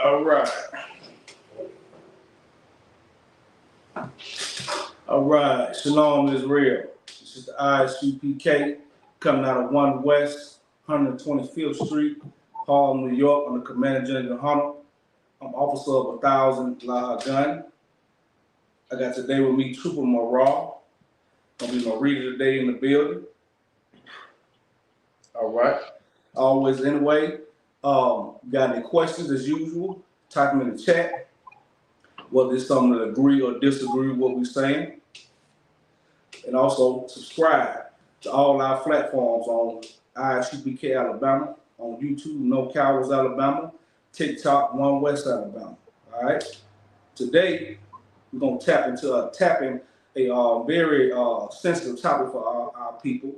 All right. All right. Shalom Israel. This is the Isupk coming out of 1 West 125th Street, Harlem, New York, on the Commander General Hunter. I'm officer of 1,000 Law Gun. I got today with me Trooper Morale. Gonna be my reader today in the building. All right. Always anyway. Got any questions as usual? Type them in the chat. Whether it's something that agree or disagree with what we're saying. And also subscribe to all our platforms on Isupk Alabama, on YouTube, No Cowards Alabama, TikTok, 1 West Alabama. All right. Today we're gonna tap into a very sensitive topic for our people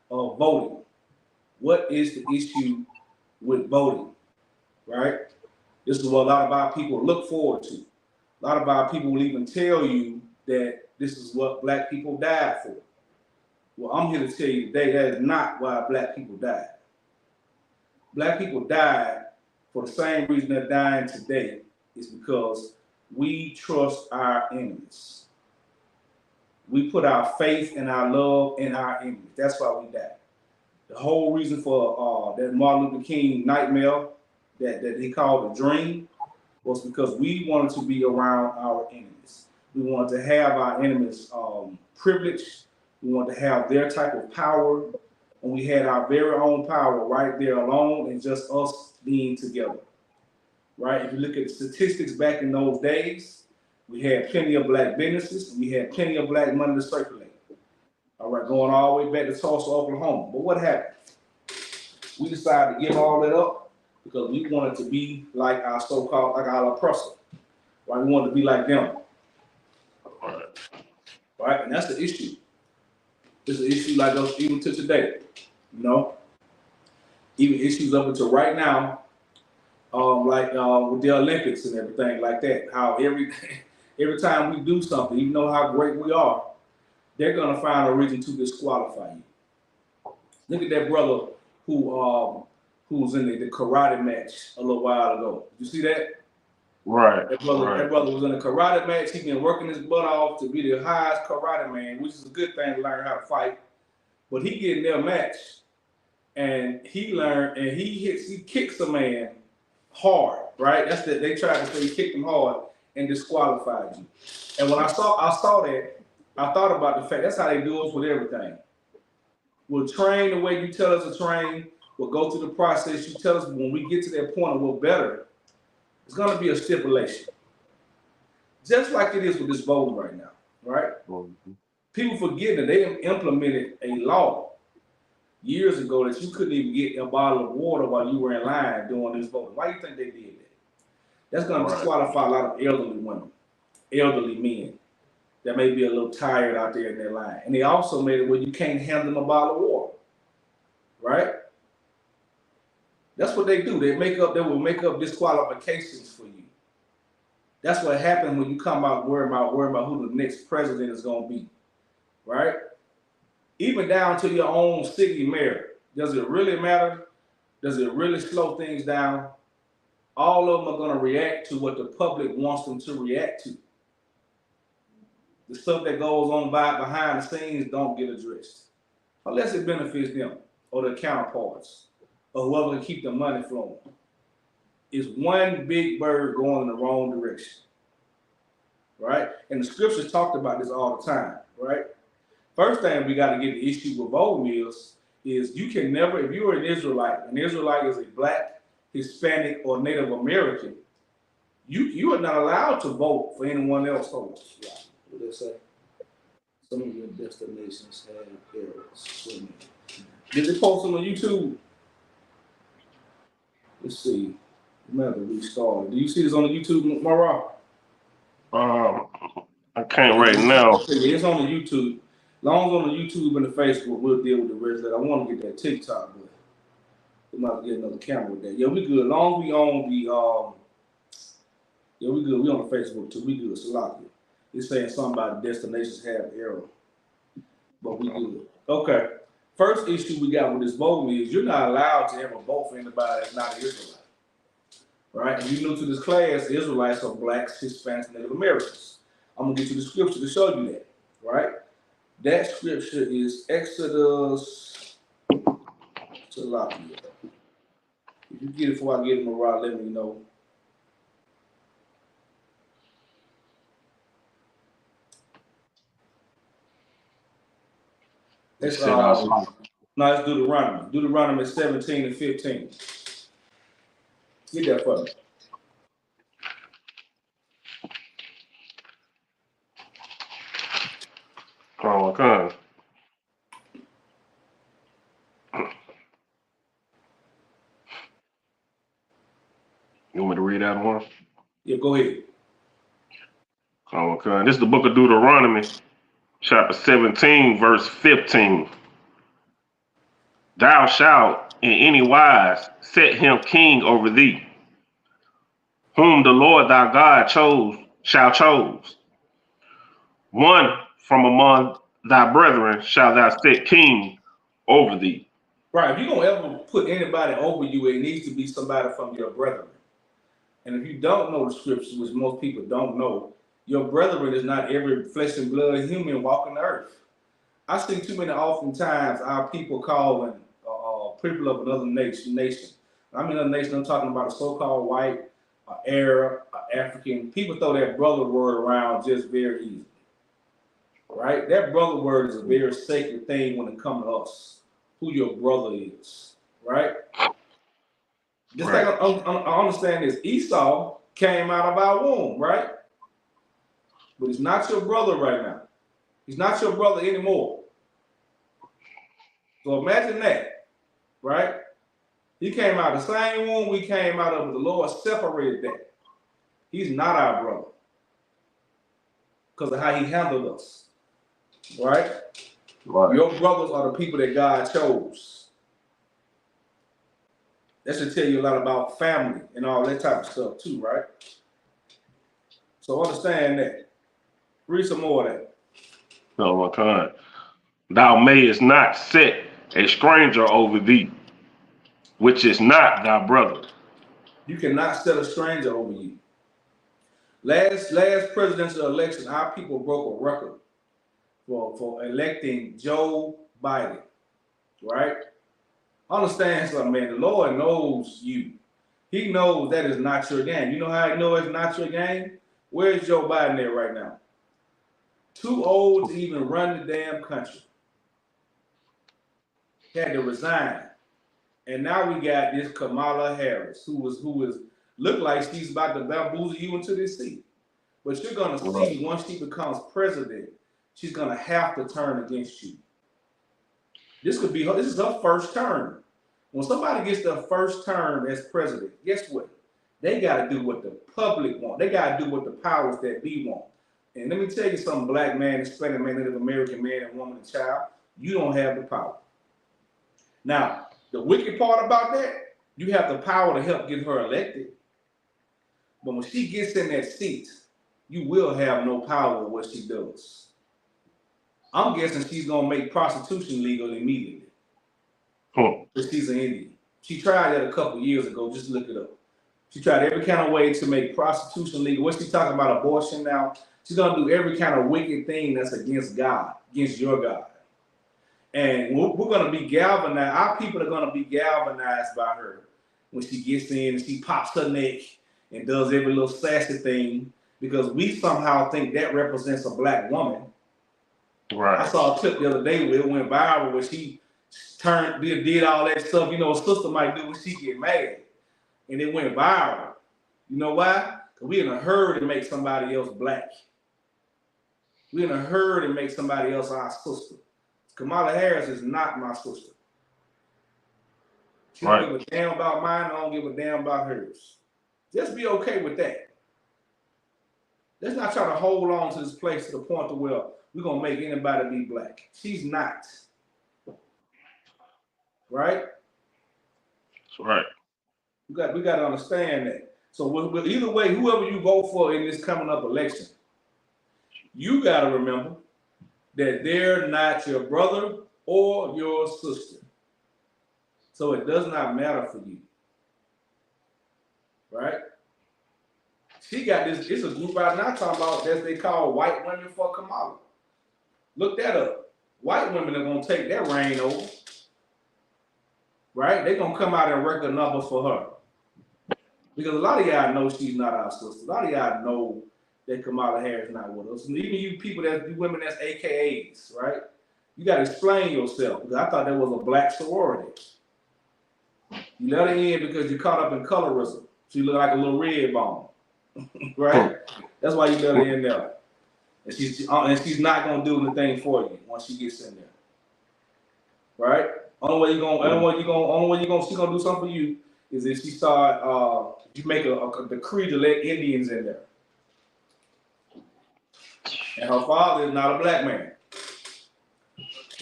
of voting. What is the issue with voting? Right? This is what a lot of our people look forward to. A lot of our people will even tell you that this is what black people died for. Well, I'm here to tell you today that is not why black people died. Black people died for the same reason they're dying today, is because we trust our enemies. We put our faith and our love in our enemies. That's why we died. The whole reason for that Martin Luther King nightmare that he called a dream was because we wanted to be around our enemies. We wanted to have our enemies privileged. We wanted to have their type of power. And we had our very own power right there alone and just us being together. Right? If you look at the statistics back in those days, we had plenty of black businesses. And we had plenty of black money to circulate. All right, going all the way back to Tulsa, Oklahoma. But what happened? We decided to give all that up because we wanted to be like our so-called, like our oppressor. Right? We wanted to be like them. Right? And that's the issue. It's an issue like us even to today. You know? Even issues up until right now, with the Olympics and everything like that. How every time we do something, even though how great we are, they're gonna find a reason to disqualify you. Look at that brother who was in the karate match a little while ago. Did you see that? Right. That brother was in a karate match. He's been working his butt off to be the highest karate man, which is a good thing to learn how to fight. But he get in their match and he learned and he kicks a man hard, right? That's that they tried to say he kicked him hard and disqualified you. And when I saw that, I thought about the fact that's how they do us with everything. We'll train the way you tell us to train. We'll go through the process. You tell us when we get to that point and we're better, it's going to be a stipulation. Just like it is with this voting right now, right? Mm-hmm. People forget that they implemented a law years ago that you couldn't even get a bottle of water while you were in line doing this voting. Why do you think they did that? That's going to disqualify a lot of elderly women, elderly men that may be a little tired out there in their line. And they also made it where you can't hand them a bottle of water, right? That's what they do. They will make up disqualifications for you. That's what happens when you come out worrying about who the next president is going to be, right? Even down to your own city mayor. Does it really matter? Does it really slow things down? All of them are going to react to what the public wants them to react to. The stuff that goes on behind the scenes don't get addressed. Unless it benefits them or their counterparts or whoever can keep the money flowing. It's one big bird going in the wrong direction. Right? And the scriptures talked about this all the time, right? First thing we got to get the issue with voting is you can never, if you're an Israelite is a black, Hispanic, or Native American, you are not allowed to vote for anyone else. Hold on. Yeah. What did they say? Some of your destinations have errors. Did they post them on YouTube? Let's see. I'm gonna have to restart. Do you see this on the YouTube, Mara? I can't right now. Okay, it's on the YouTube. As long as on the YouTube and the Facebook, we'll deal with the rest of that. I want to get that TikTok, but we might get another camera with that. Yeah, we good. As long as we on the we good. We on the Facebook too. We good. Salaki. It's saying something about destinations have error, but we good. Okay. First issue we got with this voting is you're not allowed to ever vote for anybody that's not an Israelite. right? If you're new to this class, Israelites are blacks, Hispanics, Native Americans. I'm gonna get you the scripture to show you that, right? That scripture is Exodus. Salakia. If you get it before I get it, Marah, let me know. It's no, it's Deuteronomy. Deuteronomy 17 and 15. Get that for me. Oh, okay. You want me to read that one? Yeah, go ahead. Oh, okay. This is the book of Deuteronomy, chapter 17, verse 15. Thou shalt in any wise set him king over thee, whom the Lord thy God shall choose. One from among thy brethren shall thou set king over thee. Right. If you're gonna ever put anybody over you, it needs to be somebody from your brethren. And if you don't know the scriptures, which most people don't know, your brethren is not every flesh and blood human walking the earth. I see too many oftentimes our people calling people of another nation. I mean, another nation. I'm talking about a so-called white, Arab, African. People throw that brother word around just very easy, right? That brother word is a very sacred thing when it comes to us, who your brother is, right? Just like I understand this, Esau came out of our womb, right? But he's not your brother right now. He's not your brother anymore. So imagine that, right? He came out of the same womb we came out of, but the Lord separated that. He's not our brother because of how he handled us, right? Your brothers are the people that God chose. That should tell you a lot about family and all that type of stuff too, right? So understand that. Read some more of that. Oh, my God. Thou mayest not set a stranger over thee, which is not thy brother. You cannot set a stranger over you. Last presidential election, our people broke a record for electing Joe Biden, right? Understand something, man. The Lord knows you. He knows that is not your game. You know how he knows it's not your game? Where's Joe Biden at right now? Too old to even run the damn country. Had to resign. And now we got this Kamala Harris, who is look like she's about to bamboozle you into this seat. But you're gonna see once she becomes president, she's gonna have to turn against you. This is her first term. When somebody gets their first term as president, guess what? They got to do what the public want. They got to do what the powers that be want. And let me tell you something, black man, Hispanic man, Native American man, and woman and child, you don't have the power. Now, the wicked part about that, you have the power to help get her elected. But when she gets in that seat, you will have no power over what she does. I'm guessing she's going to make prostitution legal immediately. Because she's an Indian. She tried that a couple years ago. Just look it up. She tried every kind of way to make prostitution legal. What's she talking about? Abortion now? She's going to do every kind of wicked thing that's against God, against your God. And we're going to be galvanized. Our people are going to be galvanized by her when she gets in and she pops her neck and does every little sassy thing, because we somehow think that represents a black woman. Right. I saw a clip the other day where it went viral where she did all that stuff, you know, a sister might do when she get mad. And it went viral. You know why? Because we're in a hurry to make somebody else black. We're in a hurry to make somebody else our sister. Kamala Harris is not my sister. She don't give a damn about mine, I don't give a damn about hers. Just be okay with that. Let's not try to hold on to this place to the point to where we're going to make anybody be black. She's not. Right? That's right. We got to understand that. So either way, whoever you vote for in this coming up election, you got to remember that they're not your brother or your sister. So it does not matter for you. Right? She got this. It's a group out now talking about that they call White Women for Kamala. Look that up. White women are gonna take that reign over, right? They're gonna come out and record numbers for her. Because a lot of y'all know she's not our sister. A lot of y'all know that Kamala Harris not with us. And even you people that do women that's AKAs, right? You gotta explain yourself. Because I thought that was a black sorority. You let her in because you're caught up in colorism. She look like a little red bone. Right? That's why you let her in there. And she's not gonna do anything for you once she gets in there. Right? Only way she's gonna do something for you is if she start you make a decree to let Indians in there. And her father is not a black man.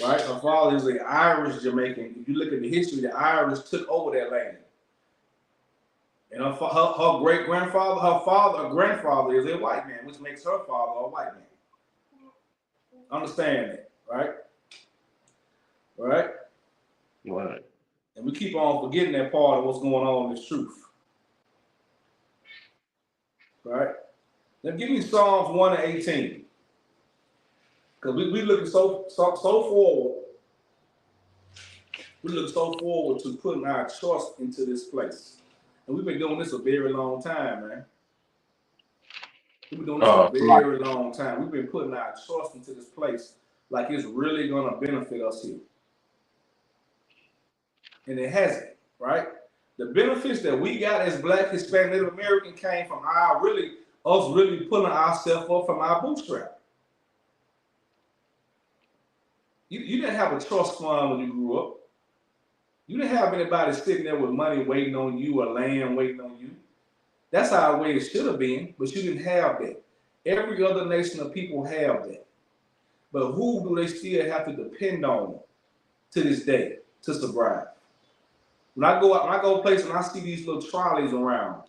Right? Her father is an Irish Jamaican. If you look at the history, the Irish took over that land. And her great grandfather, her grandfather is a white man, which makes her father a white man. Understand that, right? Right? Right. And we keep on forgetting that part of what's going on in this truth. Right? Now give me Psalms 1 and 18. Because we looking so forward. We look so forward to putting our trust into this place. And we've been doing this a very long time, man. We've been doing this a very long time. We've been putting our trust into this place like it's really going to benefit us here. And it hasn't, right? The benefits that we got as Black, Hispanic, Native American came from us really pulling ourselves up from our bootstrap. You didn't have a trust fund when you grew up. You didn't have anybody sitting there with money waiting on you or land waiting on you. That's how the way it should have been, but you didn't have that. Every other nation of people have that. But who do they still have to depend on to this day to survive? When I go to places and I see these little trolleys around,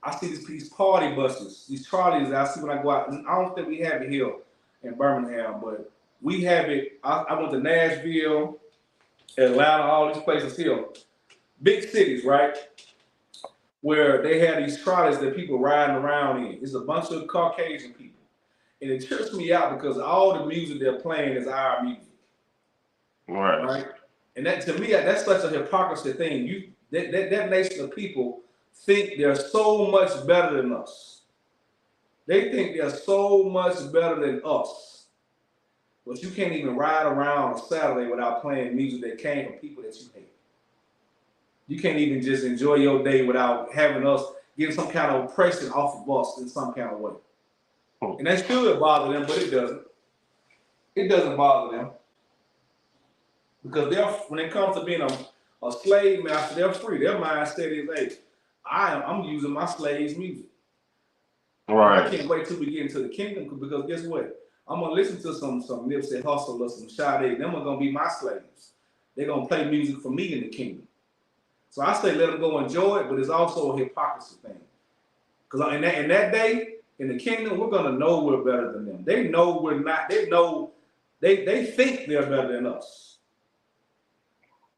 I see these party buses, these trolleys that I see when I go out. And I don't think we have it here in Birmingham, but we have it. I went to Nashville, Atlanta, all these places here, big cities, right? Where they had these trolleys that people riding around in. It's a bunch of Caucasian people. And it trips me out because all the music they're playing is our music. Right? And that, to me, that's such a hypocrisy thing. That nation of people think they're so much better than us. They think they're so much better than us. But you can't even ride around on Saturday without playing music that came from people that you hate. You can't even just enjoy your day without having us getting some kind of oppression off of us in some kind of way. And that should bother them, but it doesn't. It doesn't bother them. Because when it comes to being a slave master, they're free. Their mindset is, hey, I'm using my slave's music. Right. I can't wait till we get into the kingdom because guess what? I'm gonna listen to some Nipsey Hussle or some Sade. Them are gonna be my slaves. They're gonna play music for me in the kingdom. So I say let them go enjoy it, but it's also a hypocrisy thing. Because in that day, in the kingdom, we're gonna know we're better than them. They know we're not. They know they think they're better than us.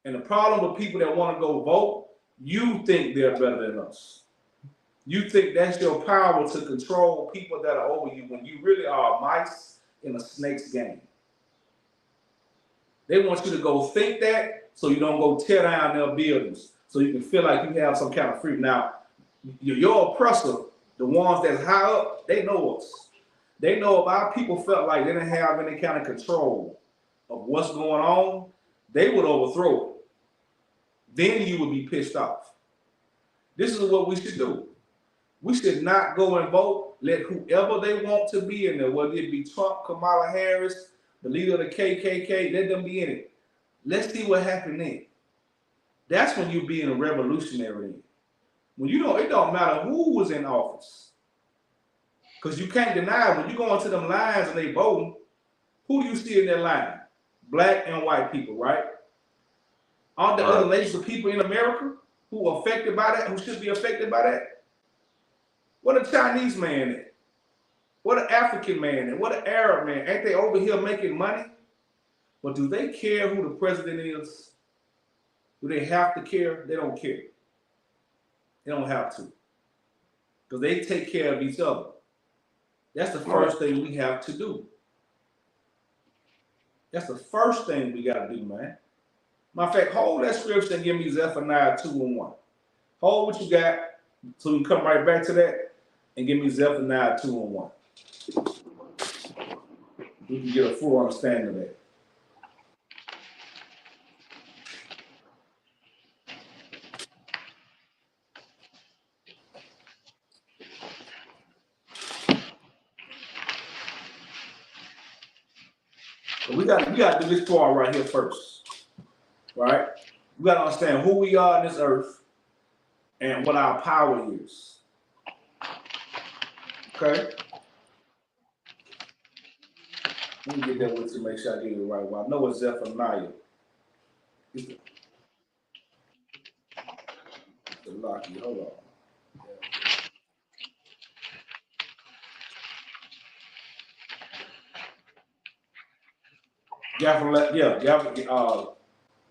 And the problem with people that want to go vote, you think they're better than us. You think that's your power to control people that are over you when you really are mice in a snake's game. They want you to go think that so you don't go tear down their buildings, so you can feel like you have some kind of freedom. Now, your oppressor, the ones that's high up, they know us. They know if our people felt like they didn't have any kind of control of what's going on, they would overthrow it. Then you would be pissed off. This is what we should do. We should not go and vote. Let whoever they want to be in there, whether it be Trump, Kamala Harris, the leader of the KKK, let them be in it. Let's see what happened then. That's when you're being a revolutionary. When you don't, it don't matter who was in office. Because you can't deny when you go into them lines and they voting, who do you see in their line? Black and white people, right? Aren't there other nations of people in America who are affected by that, who should be affected by that? What a Chinese man at? What an African man at? What an Arab man? Ain't they over here making money? But do they care who the president is? Do they have to care? They don't care. They don't have to. because they take care of each other. That's the first thing we have to do. That's the first thing we got to do, man. Matter of fact, hold that scripture and give me Zephaniah 2:1. Hold what you got so we can come right back to that and give me Zephaniah 2:1. We can get a full understanding of that. We got to do this part right here first, right? We got to understand who we are in this earth and what our power is. Okay? Let me get that with you to make sure I get it right. Well, I know it's Zephaniah. It's the Locky. Hold on.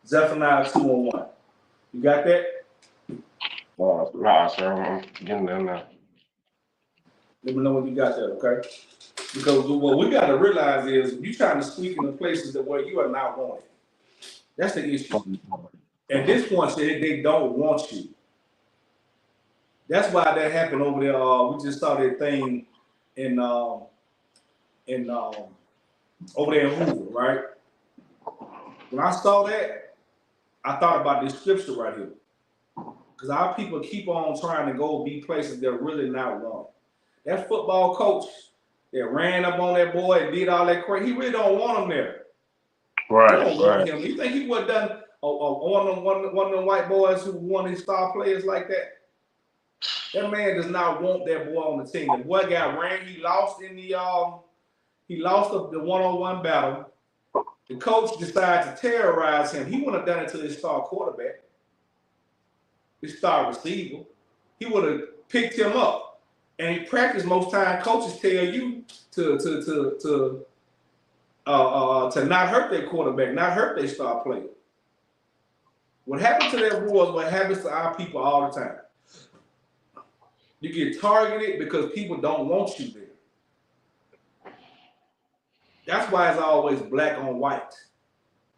Zephaniah 2:1. You got that? Nah, sir, I'm getting there now. Let me know when you got that, okay? Because what we got to realize is you're trying to squeak into places that where you are not wanted. That's the issue. At this point, they don't want you. That's why that happened over there. We just saw that thing in over there in Hoover, right? When I saw that, I thought about this scripture right here. Because our people keep on trying to go be places they're really not wanted. That football coach that ran up on that boy and did all that crazy, he really don't want him there. Right, he don't want him. You think he would have done one of them white boys who won his star players like that? That man does not want that boy on the team. The boy got ran. He lost in the one-on-one battle. The coach decided to terrorize him. He wouldn't have done it to his star quarterback, his star receiver. He would have picked him up. And in practice, most times coaches tell you to not hurt their quarterback, not hurt their star player. What happened to that boy is what happens to our people all the time. You get targeted because people don't want you there. That's why it's always black on white.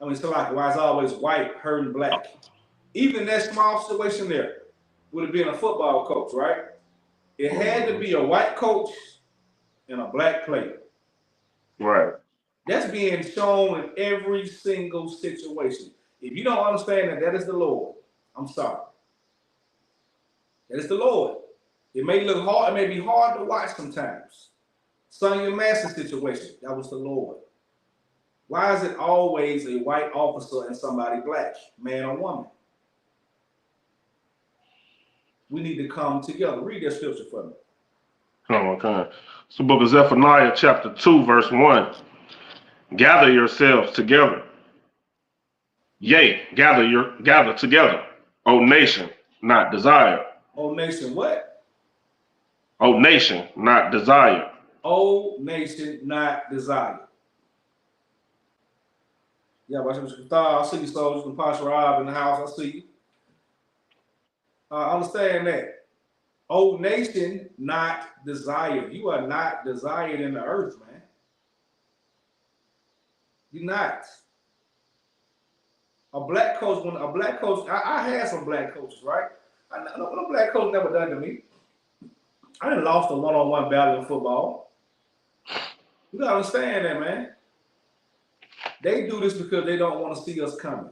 I mean, so like why it's always white hurting black. Even that small situation there would have been a football coach, right? It had to be a white coach and a black player. Right. That's being shown in every single situation. If you don't understand that is the Lord, I'm sorry. That is the Lord. It may look hard, it may be hard to watch sometimes. Sonya Master situation, that was the Lord. Why is it always a white officer and somebody black, man or woman? We need to come together. Read that scripture for me. Okay. It's the book of Zephaniah, chapter 2, verse 1. Gather yourselves together. Yea, gather together, O nation, not desire. O nation, what? O nation, not desire. O nation, not desire. Yeah, I see you, soldiers and Pasha Rob in the house. I see you. Understand that. O nation, not desire. You are not desired in the earth, man. You're not. A black coach, I had some black coaches, right? No black coach never done to me. I done lost a one-on-one battle in football. You gotta understand that, man. They do this because they don't want to see us coming.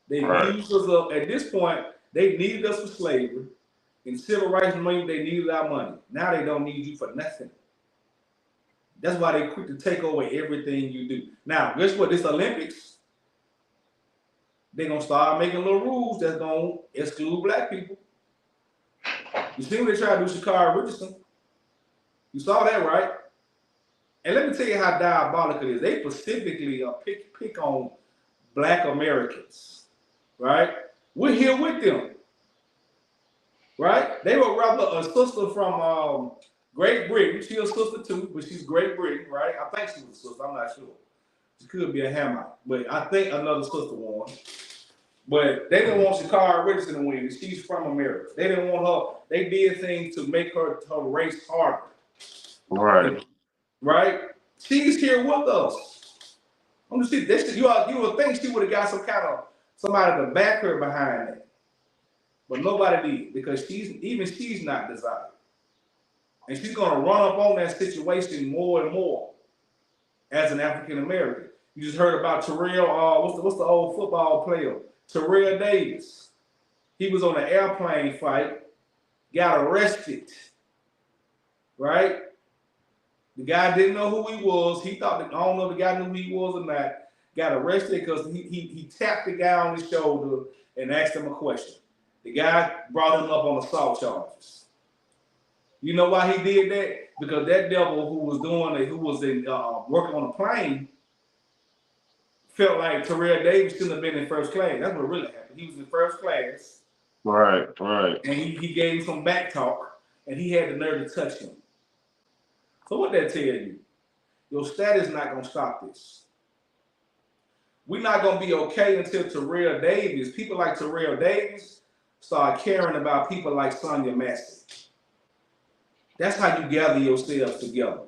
They used us up. At this point, they needed us for slavery. In civil rights movement, they needed our money. Now they don't need you for nothing. That's why they quick to take over everything you do. Now, guess what? This Olympics, they're going to start making little rules that's going to exclude black people. You see what they try to do, Sha'Carri Richardson? You saw that, right? And let me tell you how diabolical it is. They specifically pick on black Americans, right? We're here with them, right? They were rather a sister from Great Britain. She's a sister too, but she's Great Britain, right? I think she was a sister. I'm not sure. She could be a Hamite, but I think another sister won. But they didn't want Sha'Carri Richardson to win. She's from America. They didn't want her. They did things to make her race harder. Right. Right? She's here with us. I'm just saying, this, you would think she would have got somebody to back her behind that. But nobody did, because she's not desired. And she's gonna run up on that situation more and more as an African American. You just heard about Terrell, what's the old football player? Terrell Davis. He was on an airplane flight, got arrested. Right? The guy didn't know who he was. He thought I don't know if the guy knew who he was or not. Got arrested because he tapped the guy on his shoulder and asked him a question. The guy brought him up on assault charges. You know why he did that? Because that devil who was working on a plane felt like Terrell Davis shouldn't have been in first class. That's what really happened. He was in first class. Right. And he gave him some back talk, and he had the nerve to touch him. So what that tell you? Your status is not going to stop this. We're not going to be okay until Terrell Davis, people like Terrell Davis, start caring about people like Sonia Massey. That's how you gather yourselves together.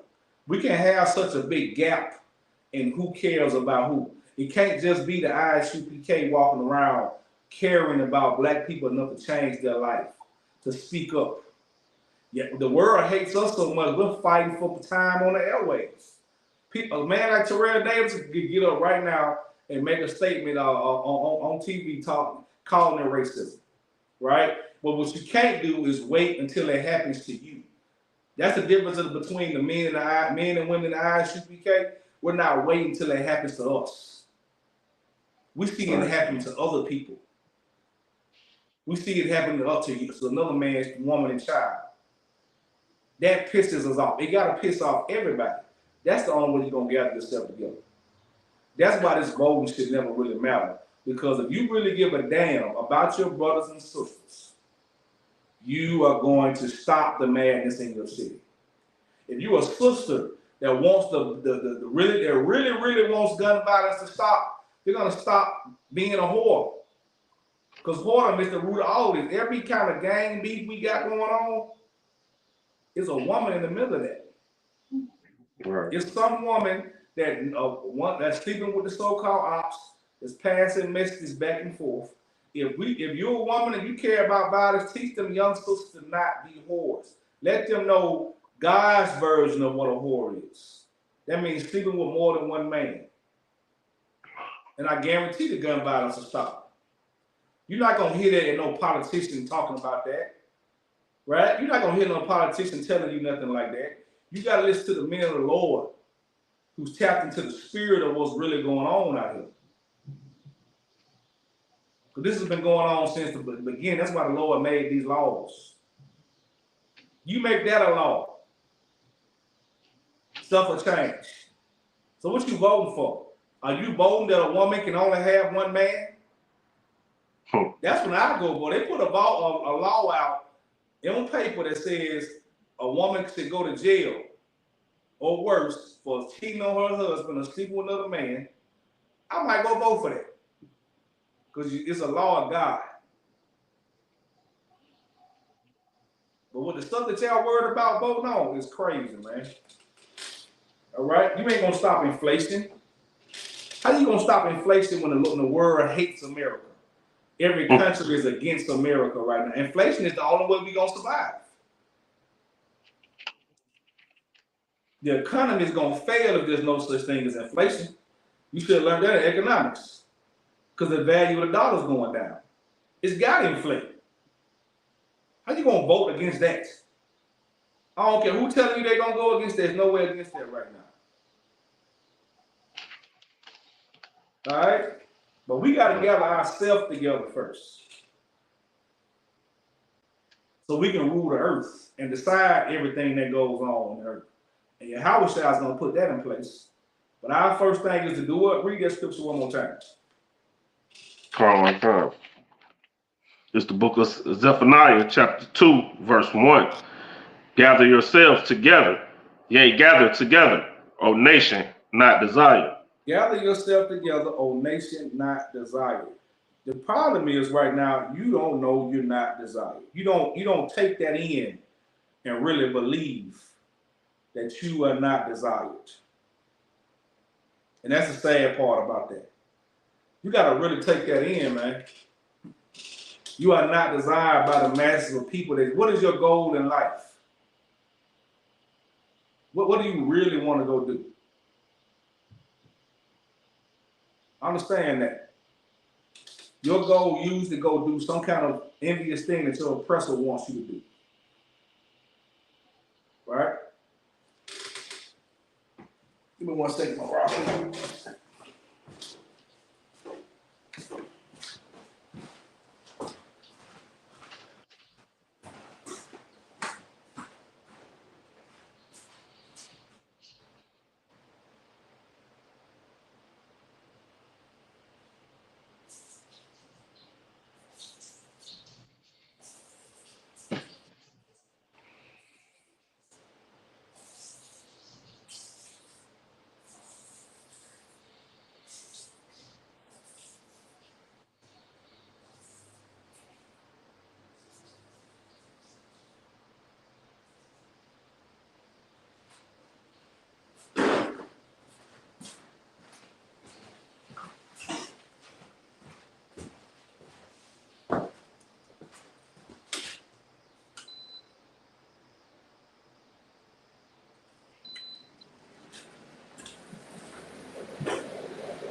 We can't have such a big gap in who cares about who. It can't just be the Isupk walking around caring about black people enough to change their life, to speak up. Yeah, the world hates us so much, we're fighting for time on the airwaves. A man like Terrell Davis could get up right now and make a statement on TV calling it racism, right? But what you can't do is wait until it happens to you. That's the difference between the men and women in the Isupk. We're not waiting until it happens to us. We see it happen to other people. We see it happen to another man's woman and child. That pisses us off. It got to piss off everybody. That's the only way you're going to gather yourself together. That's why this voting should never really matter. Because if you really give a damn about your brothers and sisters, you are going to stop the madness in your city. If you're a sister that wants really wants gun violence to stop, you're going to stop being a whore. Because whoredom is the root of all this. Every kind of gang beef we got going on is a woman in the middle of that. Right. It's some woman that's sleeping with the so-called ops, that's passing messages back and forth. If you're a woman and you care about violence, teach them young sisters to not be whores. Let them know God's version of what a whore is. That means sleeping with more than one man. And I guarantee the gun violence will stop. You're not going to hear that in no politician talking about that. Right? You're not going to hear no politician telling you nothing like that. You got to listen to the men of the Lord who's tapped into the spirit of what's really going on out here. Because this has been going on since the beginning. That's why the Lord made these laws. You make that a law, stuff will change. So what you voting for? Are you voting that a woman can only have one man? That's when I go, boy. They put a law out on paper that says a woman should go to jail or worse for cheating on her husband or sleeping with another man. I might go vote for that because it's a law of God. But with the stuff that y'all worried about voting on is crazy, man. All right? You ain't going to stop inflation. How you going to stop inflation when the world hates America? Every country is against America right now. Inflation is the only way we're going to survive. The economy is going to fail if there's no such thing as inflation. You should learn that in economics because the value of the dollar is going down. It's got to inflate. How you going to vote against that? I don't care who telling you they're going to go against that. There's no way against that right now. All right? But we got to gather ourselves together first so we can rule the earth and decide everything that goes on the earth. And Yahweh Shai is going to put that in place. But our first thing is to do what? Read that scripture one more time. Come. It's the book of Zephaniah, chapter 2, verse 1. Gather yourselves together. Yea, gather together, O nation, not desire. Gather yourself together, O nation, not desire. The problem is right now you don't know you're not desired. You don't take that in and really believe that you are not desired. And that's the sad part about that. You gotta really take that in, man. You are not desired by the masses of people. What is your goal in life? What do you really want to go do? Understand that. Your goal usually to go do some kind of envious thing that your oppressor wants you to do. Right? Give me 1 second, my rock.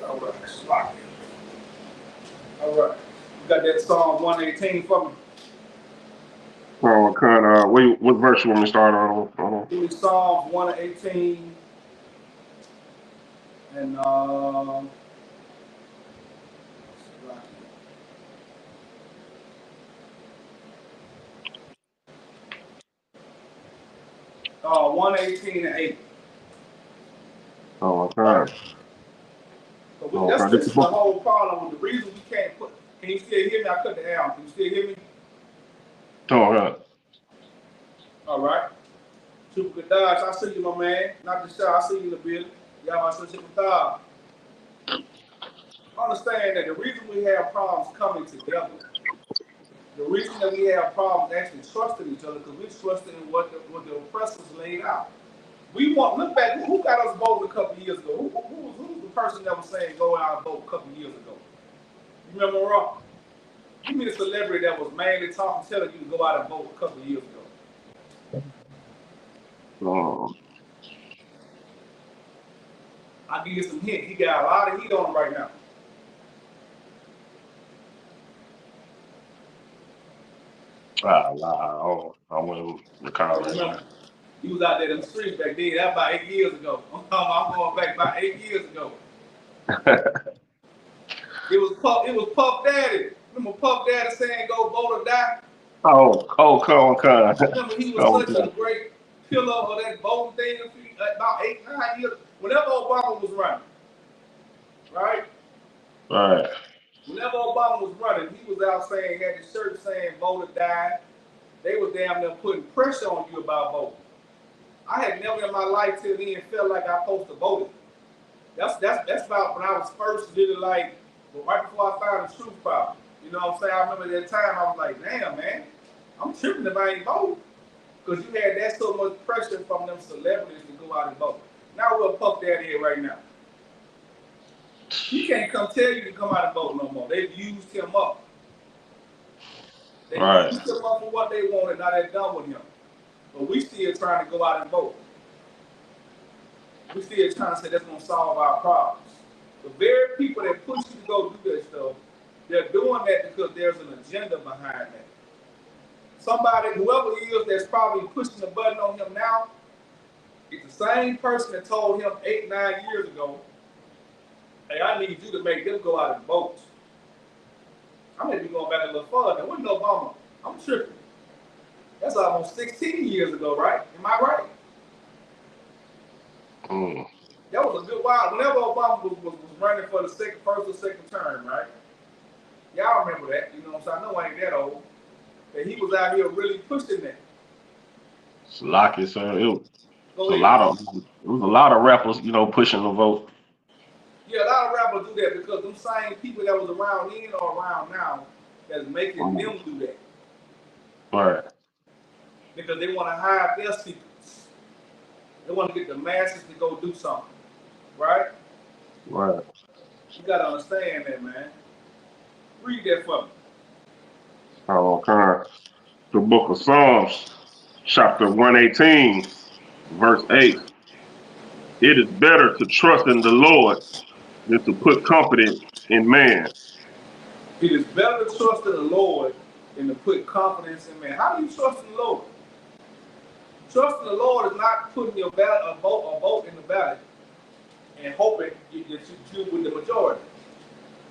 All right. All right. You got that Psalm 118 for me? Oh, what verse you want me to start on? Give me Psalm 118 and 118 and 8. Oh, Right. okay. So this is the whole problem. The reason we can't put. Can you still hear me? I cut the air. Can you still hear me? Oh, yeah. All right. Super good Dodge. I see you, my man. Not the shot. I see you in the building. Y'all my sister Dodge. Understand that the reason we have problems coming together, the reason that we have problems actually trusting each other, because we're trusting in what the oppressors laid out. We want look back. Who got us voting a couple years ago? Who was the person that was saying go out and vote a couple years ago? You remember Rock? Give me the celebrity that was mainly talking, telling you to go out and vote a couple years ago. I'll give you some hint. He got a lot of heat on him right now. I wouldn't recall that. He was out there in the streets back then. That's about 8 years ago. I'm going back about 8 years ago. It was Puff Daddy. Remember Puff Daddy saying go vote or die? Come on. Remember he was such a great pillar of that voting thing about 8, 9 years. Whenever Obama was running. Right? Right. Whenever Obama was running, he was out saying, had his shirt saying vote or die. They was damn near putting pressure on you about voting. I had never in my life till then felt like I supposed to vote. That's about when I was first really like, right before I found the truth problem. You know what I'm saying? I remember that time I was like, damn man, I'm tripping if I ain't voting. Because you had that so much pressure from them celebrities to go out and vote. Now we'll Puff Daddy in right now. He can't come tell you to come out and vote no more. They've used him up. They used him up for what they wanted, now they're done with him. But we still trying to go out and vote. We still trying to say that's going to solve our problems. The very people that push you to go do that stuff, they're doing that because there's an agenda behind that. Somebody, whoever it is that's probably pushing the button on him now, it's the same person that told him 8, 9 years ago, hey, I need you to make them go out and vote. I may be going back a little further. There wasn't Obama. I'm tripping. That's almost 16 years ago, right? Am I right? That was a good while. Whenever Obama was running for the first or second term, right? Y'all remember that. You know what I'm saying? I know I ain't that old. That he was out here really pushing that. It's lucky, sir. It was a lot of rappers, pushing the vote. Yeah, a lot of rappers do that because them same people that was around then or around now that's making them do that. Right. Because they want to hide their secrets. They want to get the masses to go do something. Right? Right. You gotta understand that, man. Read that for me. Okay. The book of Psalms, chapter 118, verse 8. It is better to trust in the Lord than to put confidence in man. It is better to trust in the Lord than to put confidence in man. How do you trust in the Lord? Trust in the Lord is not putting your vote in the ballot and hoping that you do with the majority.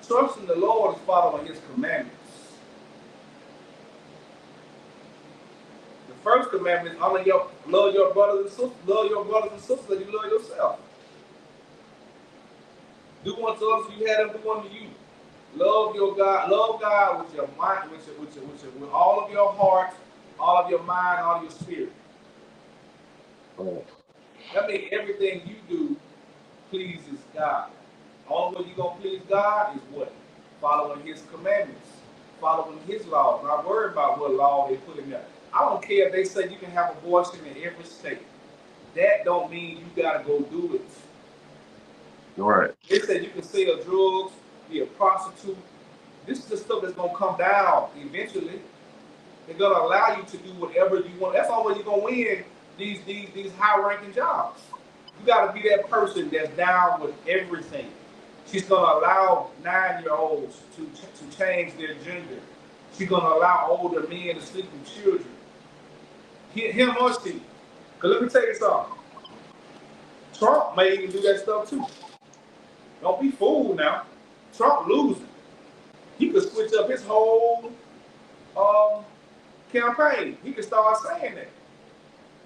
Trust in the Lord is following His commandments. The first commandment is love your brothers and sisters, love your brothers and sisters as you love yourself. Do unto others you had them do unto you. Love your God. Love God with your mind, with all of your heart, all of your mind, all of your spirit. Right. That means everything you do pleases God. Only way you're gonna please God is what? Following His commandments, following His laws. Not worried about what law they put in there. I don't care if they say you can have abortion in every state. That don't mean you gotta go do it. Right. They said you can sell drugs, be a prostitute. This is the stuff that's gonna come down eventually. They're gonna allow you to do whatever you want. That's the only way you're gonna win these high-ranking jobs. You gotta be that person that's down with everything. She's gonna allow 9-year-olds to change their gender. She's gonna allow older men to sleep with children. Him or she. Cause let me tell you something. Trump may even do that stuff too. Don't be fooled now. Trump losing. He could switch up his whole um, campaign. He could start saying that.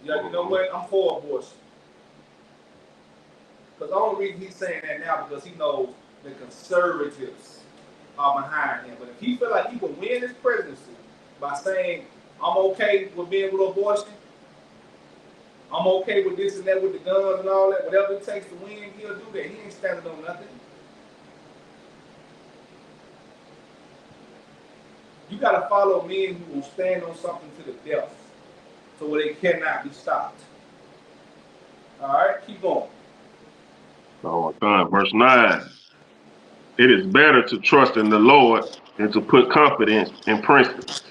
Yeah, you know what? I'm for abortion. Because the only reason he's saying that now because he knows the conservatives are behind him. But if he feel like he can win his presidency by saying, I'm okay with being with abortion, I'm okay with this and that with the guns and all that, whatever it takes to win, he'll do that. He ain't standing on nothing. You got to follow men who will stand on something to the death so where they cannot be stopped. All right, keep going. So, verse 9. It is better to trust in the Lord than to put confidence in princes.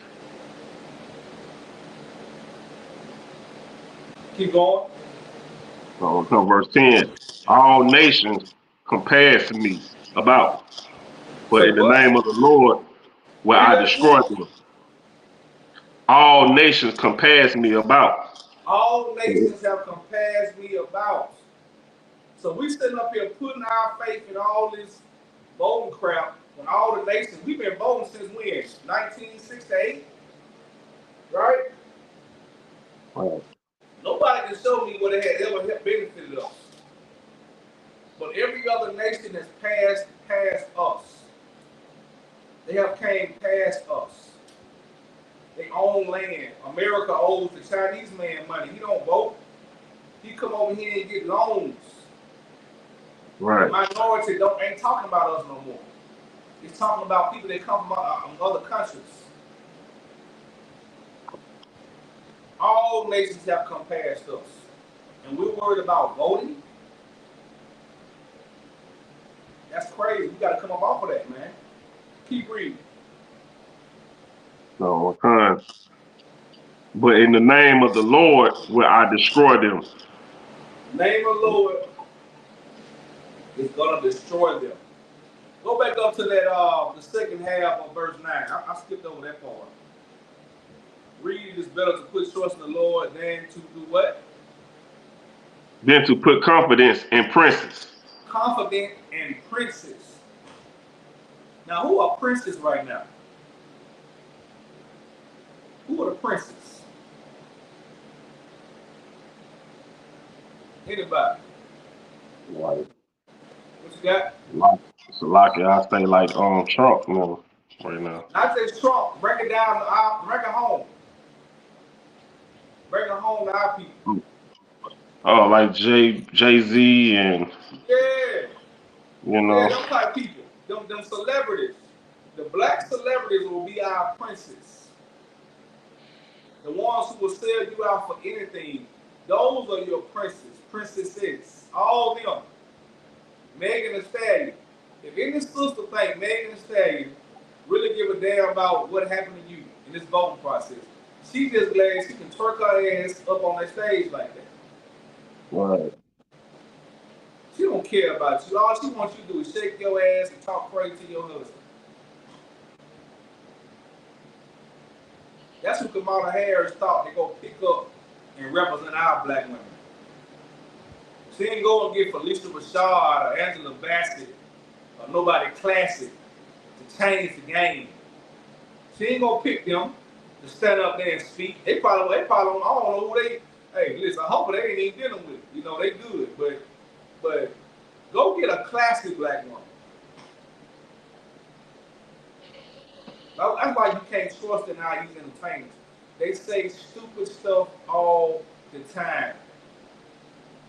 Keep going. So, verse 10. All nations compass me about, but Say in the what? name of the Lord will Read I that destroy again. them. All nations compass me about. All nations have compassed me about. So we sitting up here putting our faith in all this voting crap when all the nations, we've been voting since when? 1968, right? Right. Nobody can show me what it had ever benefited us. But every other nation has passed us. They have came past us. They own land. America owes the Chinese man money. He don't vote. He come over here and get loans. The Right. minority ain't talking about us no more. It's talking about people that come from other countries. All nations have come past us. And we're worried about voting? That's crazy. We got to come up off of that, man. Keep reading. So, but in the name of the Lord will I destroy them. Name of the Lord is going to destroy them. Go back up to that the second half of verse 9. I skipped over that part. Read it is better to put trust in the Lord than to do what? Then to put confidence in princes. Confident in princes. Now, who are princes right now? Who are the princes? Anybody? Like, What you got? so like I say like Trump, right now. Not just Trump. Break it down. Break it home. Break it home to our people. Oh, like Jay Z and Yeah. You Yeah, know. them type people. Them celebrities. The black celebrities will be our princes. The ones who will sell you out for anything. Those are your princes, princesses. All of them. Megan Thee Stallion. If any sister think Megan Thee Stallion really give a damn about what happened to you in this voting process, she just glad she can twerk her ass up on that stage like that. Right. She don't care about you. All she wants you to do is shake your ass and talk crazy to your husband. That's who Kamala Harris thought they go pick up and represent our black women. She didn't go and get Felicia Rashad or Angela Bassett or nobody classic to change the game. She ain't gonna pick them to stand up there and speak. They probably, I don't know who they. Hey, listen, I hope they ain't even dealing with it. You know, they good, but go get a classic black woman. That's why you can't trust in our youth entertainers. They say stupid stuff all the time.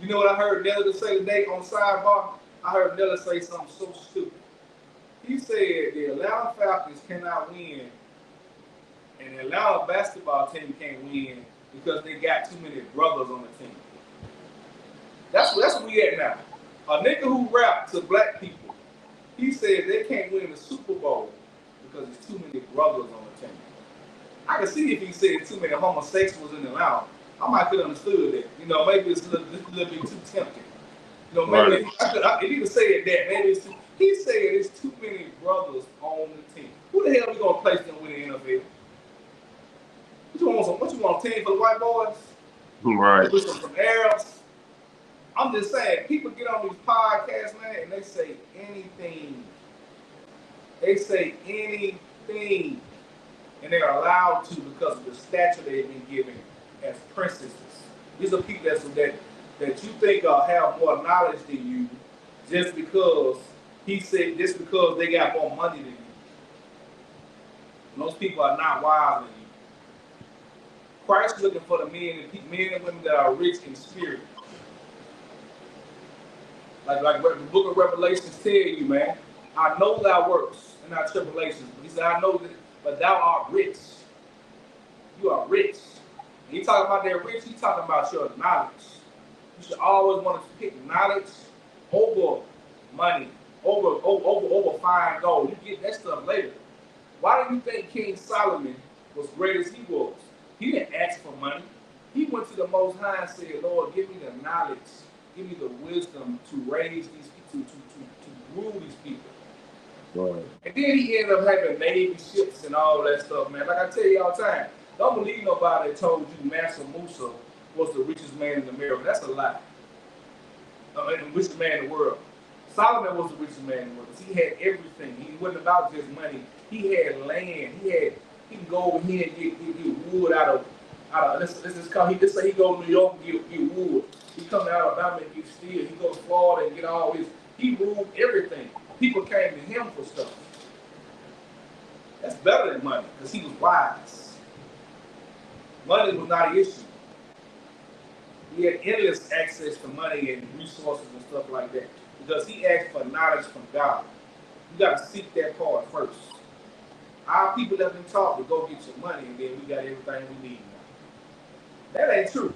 You know what I heard Nella say today on sidebar? I heard Nella say something so stupid. He said the Atlanta Falcons cannot win and the Atlanta basketball team can't win because they got too many brothers on the team. That's where we at now. A nigga who rap to black people, he said they can't win the Super Bowl because there's too many brothers on the team. I can see if he said too many homosexuals in Atlanta, I might could have understood that. You know, maybe it's a little bit too tempting. You know, maybe Right. if he would say that, maybe it's too. He said there's too many brothers on the team. Who the hell we gonna place them with in the NFL? What you want a team for the white boys? Right. With some Arabs? I'm just saying, people get on these podcasts, man, and they say anything. They say anything. And they're allowed to because of the stature they've been given as princesses. These are people that you think have more knowledge than you just because just because they got more money than you. And those people are not wiser than you. Christ is looking for the men and women that are rich in spirit. Like what the book of Revelations tell you, man. I know thy works and thy tribulations. He said, I know that, but thou art rich. You are rich. And he talking about that rich, he talking about your knowledge. You should always want to pick knowledge over money, over fine gold. You get that stuff later. Why do you think King Solomon was great as he was? He didn't ask for money. He went to the Most High and said, Lord, give me the knowledge, give me the wisdom to raise these people, to rule these people. Right. And then he ended up having Navy ships and all that stuff, man. Like I tell you all the time, don't believe nobody that told you Mansa Musa was the richest man in America. That's a lie. The richest man in the world. Solomon was the richest man in the world because he had everything. He wasn't about just money. He had land. He can go over here and get wood out of let's say he go to New York and get wood. He come to Alabama and get steel. He go to Florida and get all his. He ruled everything. People came to him for stuff. That's better than money because he was wise. Money was not an issue. He had endless access to money and resources and stuff like that because he asked for knowledge from God. You got to seek that part first. Our people have been taught to go get your money and then we got everything we need now. That ain't true.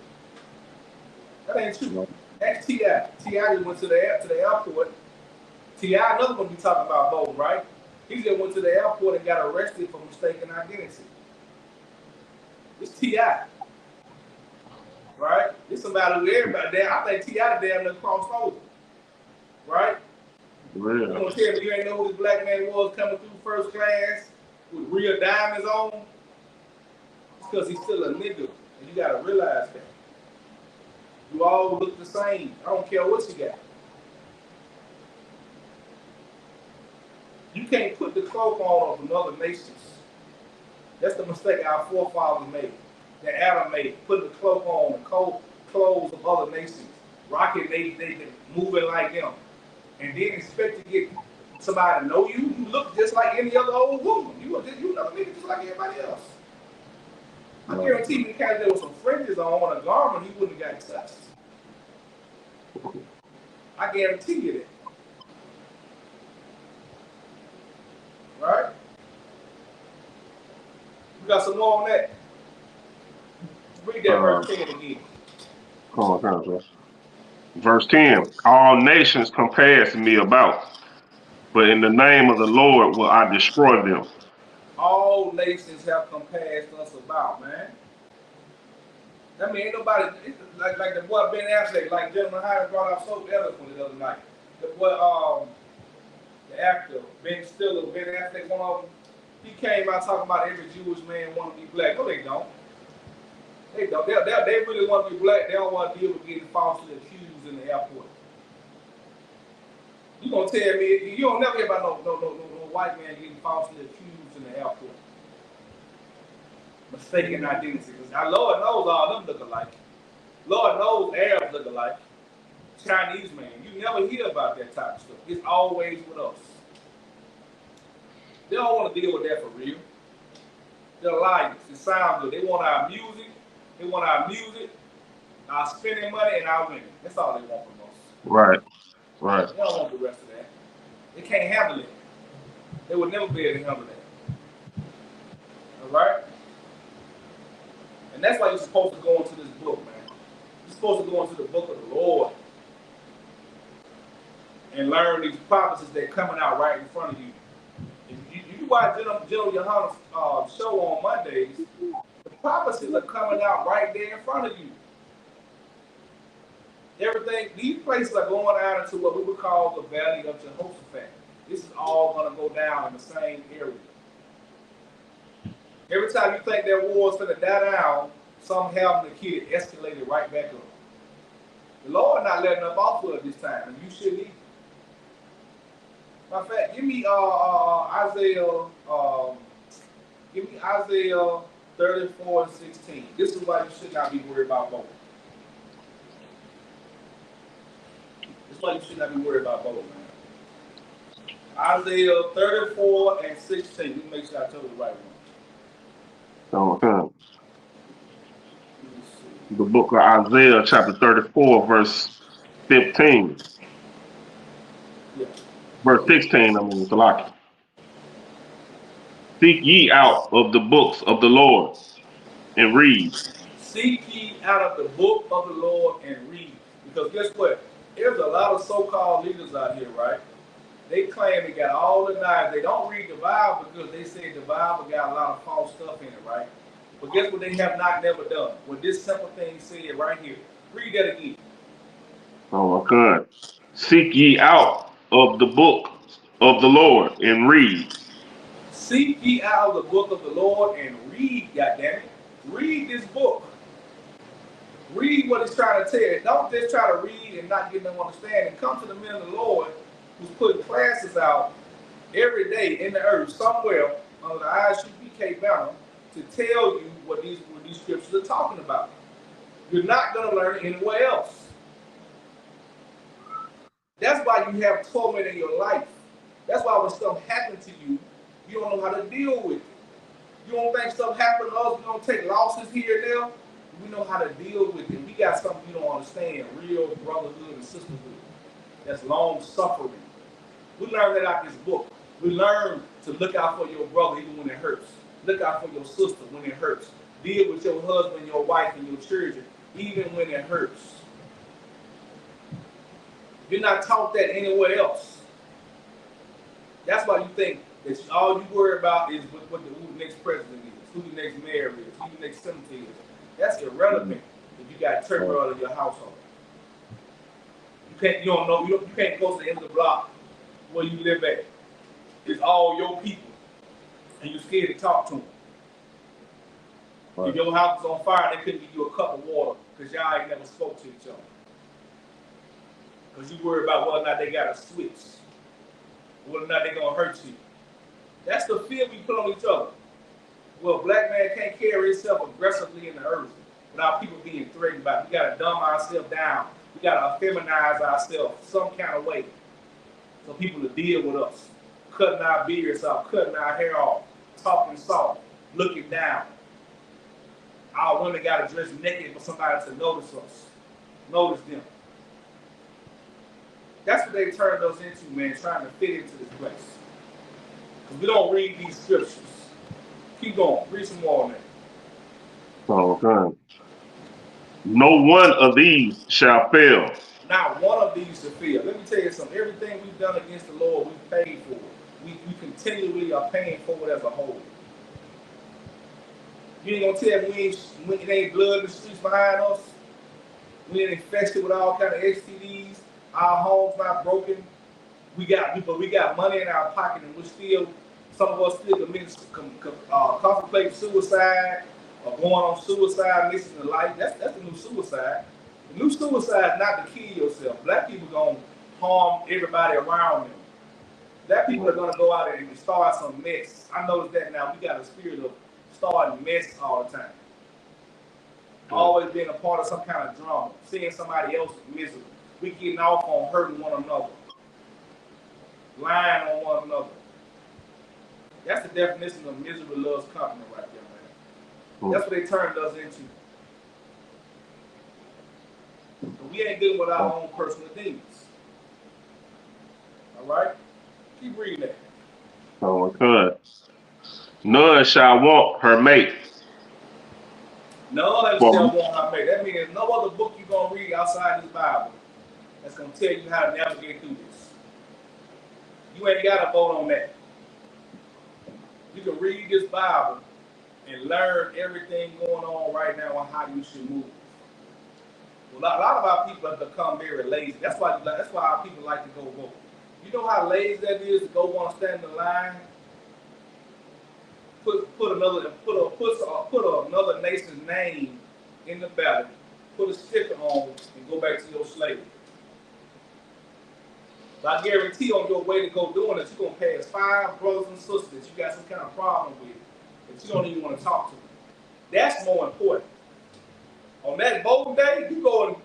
That ain't true. That's T.I. T.I. just went to the airport. T.I. another one be talking about voting, right? He just went to the airport and got arrested for mistaken identity. It's T.I. Right? It's somebody who everybody there. I think T.I. damn near crossed over. Right? Really? You gonna tell me you ain't know who this black man was coming through first class with real diamonds on? It's because he's still a nigga. And you gotta realize that. You all look the same. I don't care what you got. You can't put the cloak on of another nations. That's the mistake our forefathers made. That Adam made, putting the cloak on, the clothes of other nations, rocking, they moving like them, and then expect to get somebody to know you. You look just like any other old woman. You another nigga just like everybody else. I guarantee you, if there was some fringes on a garment, he wouldn't have got touched. I guarantee you that. got some more on that? Read that verse 10 again. Come on. Verse 10. All nations compass me about, but in the name of the Lord will I destroy them. All nations have compassed us about, man. I mean, ain't nobody, like the boy Ben Affleck, like Gentleman Hyde brought up so eloquently the other night. The boy, the actor, Ben Stiller, Ben Affleck, one of them, he came out talking about every Jewish man want to be black. No, they don't. They don't. They really want to be black. They don't want to deal with getting falsely accused in the airport. You gonna tell me you don't never hear about no white man getting falsely accused in the airport? Mistaken identity. Because our Lord knows all them look alike. Lord knows Arabs look alike. Chinese man. You never hear about that type of stuff. It's always with us. They don't want to deal with that for real. They're liars. It sounds good. They want our music. They want our music, our spending money, and our women. That's all they want from us. Right. They don't want the rest of that. They can't handle it. They would never be able to handle that. All right? And that's why you're supposed to go into this book, man. You're supposed to go into the book of the Lord and learn these prophecies that are coming out right in front of you. If you watch General Yohana's show on Mondays, the prophecies are coming out right there in front of you. Everything, these places are going out into what we would call the Valley of Jehoshaphat. This is all going to go down in the same area. Every time you think that war's going to die down, some hell in the kid escalated right back up. The Lord not letting up off of it this time, and you shouldn't either. Matter of fact, give me Isaiah 34 and 16. This is why you should not be worried about both. This is why you should not be worried about both, man. Isaiah 34 and 16. Let me make sure I told you the right one. Okay. The book of Isaiah, chapter 34, verse 15. Yeah. Verse 16, it's like, seek ye out of the books of the Lord and read. Seek ye out of the book of the Lord and read. Because guess what? There's a lot of so-called leaders out here, right? They claim they got all the knives. They don't read the Bible because they say the Bible got a lot of false stuff in it, right? But guess what they have not never done? What this simple thing said right here. Read that again. Oh my God. Seek ye out of the book of the Lord and read. Seek ye out of the book of the Lord and read, goddammit. Read this book. Read what it's trying to tell you. Don't just try to read and not get no understanding. Come to the men of the Lord who's putting classes out every day in the earth somewhere under the Isupk banner to tell you what these scriptures are talking about. You're not going to learn it anywhere else. That's why you have torment in your life. That's why when stuff happens to you, you don't know how to deal with it. You don't think stuff happened to us, we don't take losses here and there. We know how to deal with it. We got something you don't understand, real brotherhood and sisterhood. That's long suffering. We learned that out of this book. We learn to look out for your brother even when it hurts. Look out for your sister when it hurts. Deal with your husband, your wife, and your children, even when it hurts. You're not taught that anywhere else. That's why you think that all you worry about is who the next president is, who the next mayor is, who the next senator is. That's irrelevant if you got turmoil in your household. You can't go to the end of the block where you live at. It's all your people, and you're scared to talk to them. Right. If your house is on fire, they couldn't give you a cup of water because y'all ain't never spoke to each other. Because you worry about whether or not they got a switch, whether or not they're gonna hurt you. That's the fear we put on each other. Well, a black man can't carry himself aggressively in the earth without people being threatened by it. We gotta dumb ourselves down. We gotta feminize ourselves some kind of way so people to deal with us. Cutting our beards off, cutting our hair off, talking soft, looking down. Our women gotta dress naked for somebody to notice us, notice them. That's what they turned us into, man, trying to fit into this place. Because we don't read these scriptures. Keep going. Read some more on that. Okay. No one of these shall fail. Not one of these to fail. Let me tell you something. Everything we've done against the Lord, we've paid for it. We continually are paying for it as a whole. You ain't gonna tell me it ain't blood in the streets behind us. We ain't infested with all kind of STDs. Our homes not broken. We got money in our pocket, and some of us still contemplating suicide or going on suicide, missing the life. That's the new suicide. The new suicide is not to kill yourself. Black people gonna harm everybody around them. Black people are gonna go out and start some mess. I noticed that now. We got a spirit of starting mess all the time. Always being a part of some kind of drama, seeing somebody else miserable. We getting off on hurting one another, lying on one another. That's the definition of misery loves company right there, man. That's what they turned us into. But we ain't dealing with our own personal demons. All right? Keep reading that. Okay. None shall want her mate. None shall want her mate. That means no other book you're going to read outside this Bible that's going to tell you how to navigate through this. You ain't got to vote on that. You can read this Bible and learn everything going on right now on how you should move. Well, a lot of our people have become very lazy. That's why our people like to go vote. You know how lazy that is to go want to stand in the line, put another nation's name in the ballot, put a sticker on, and go back to your slavery. But I guarantee on your way to go doing it, you're going to pass 5 brothers and sisters that you got some kind of problem with that you don't even want to talk to them. That's more important. On that voting day, you go to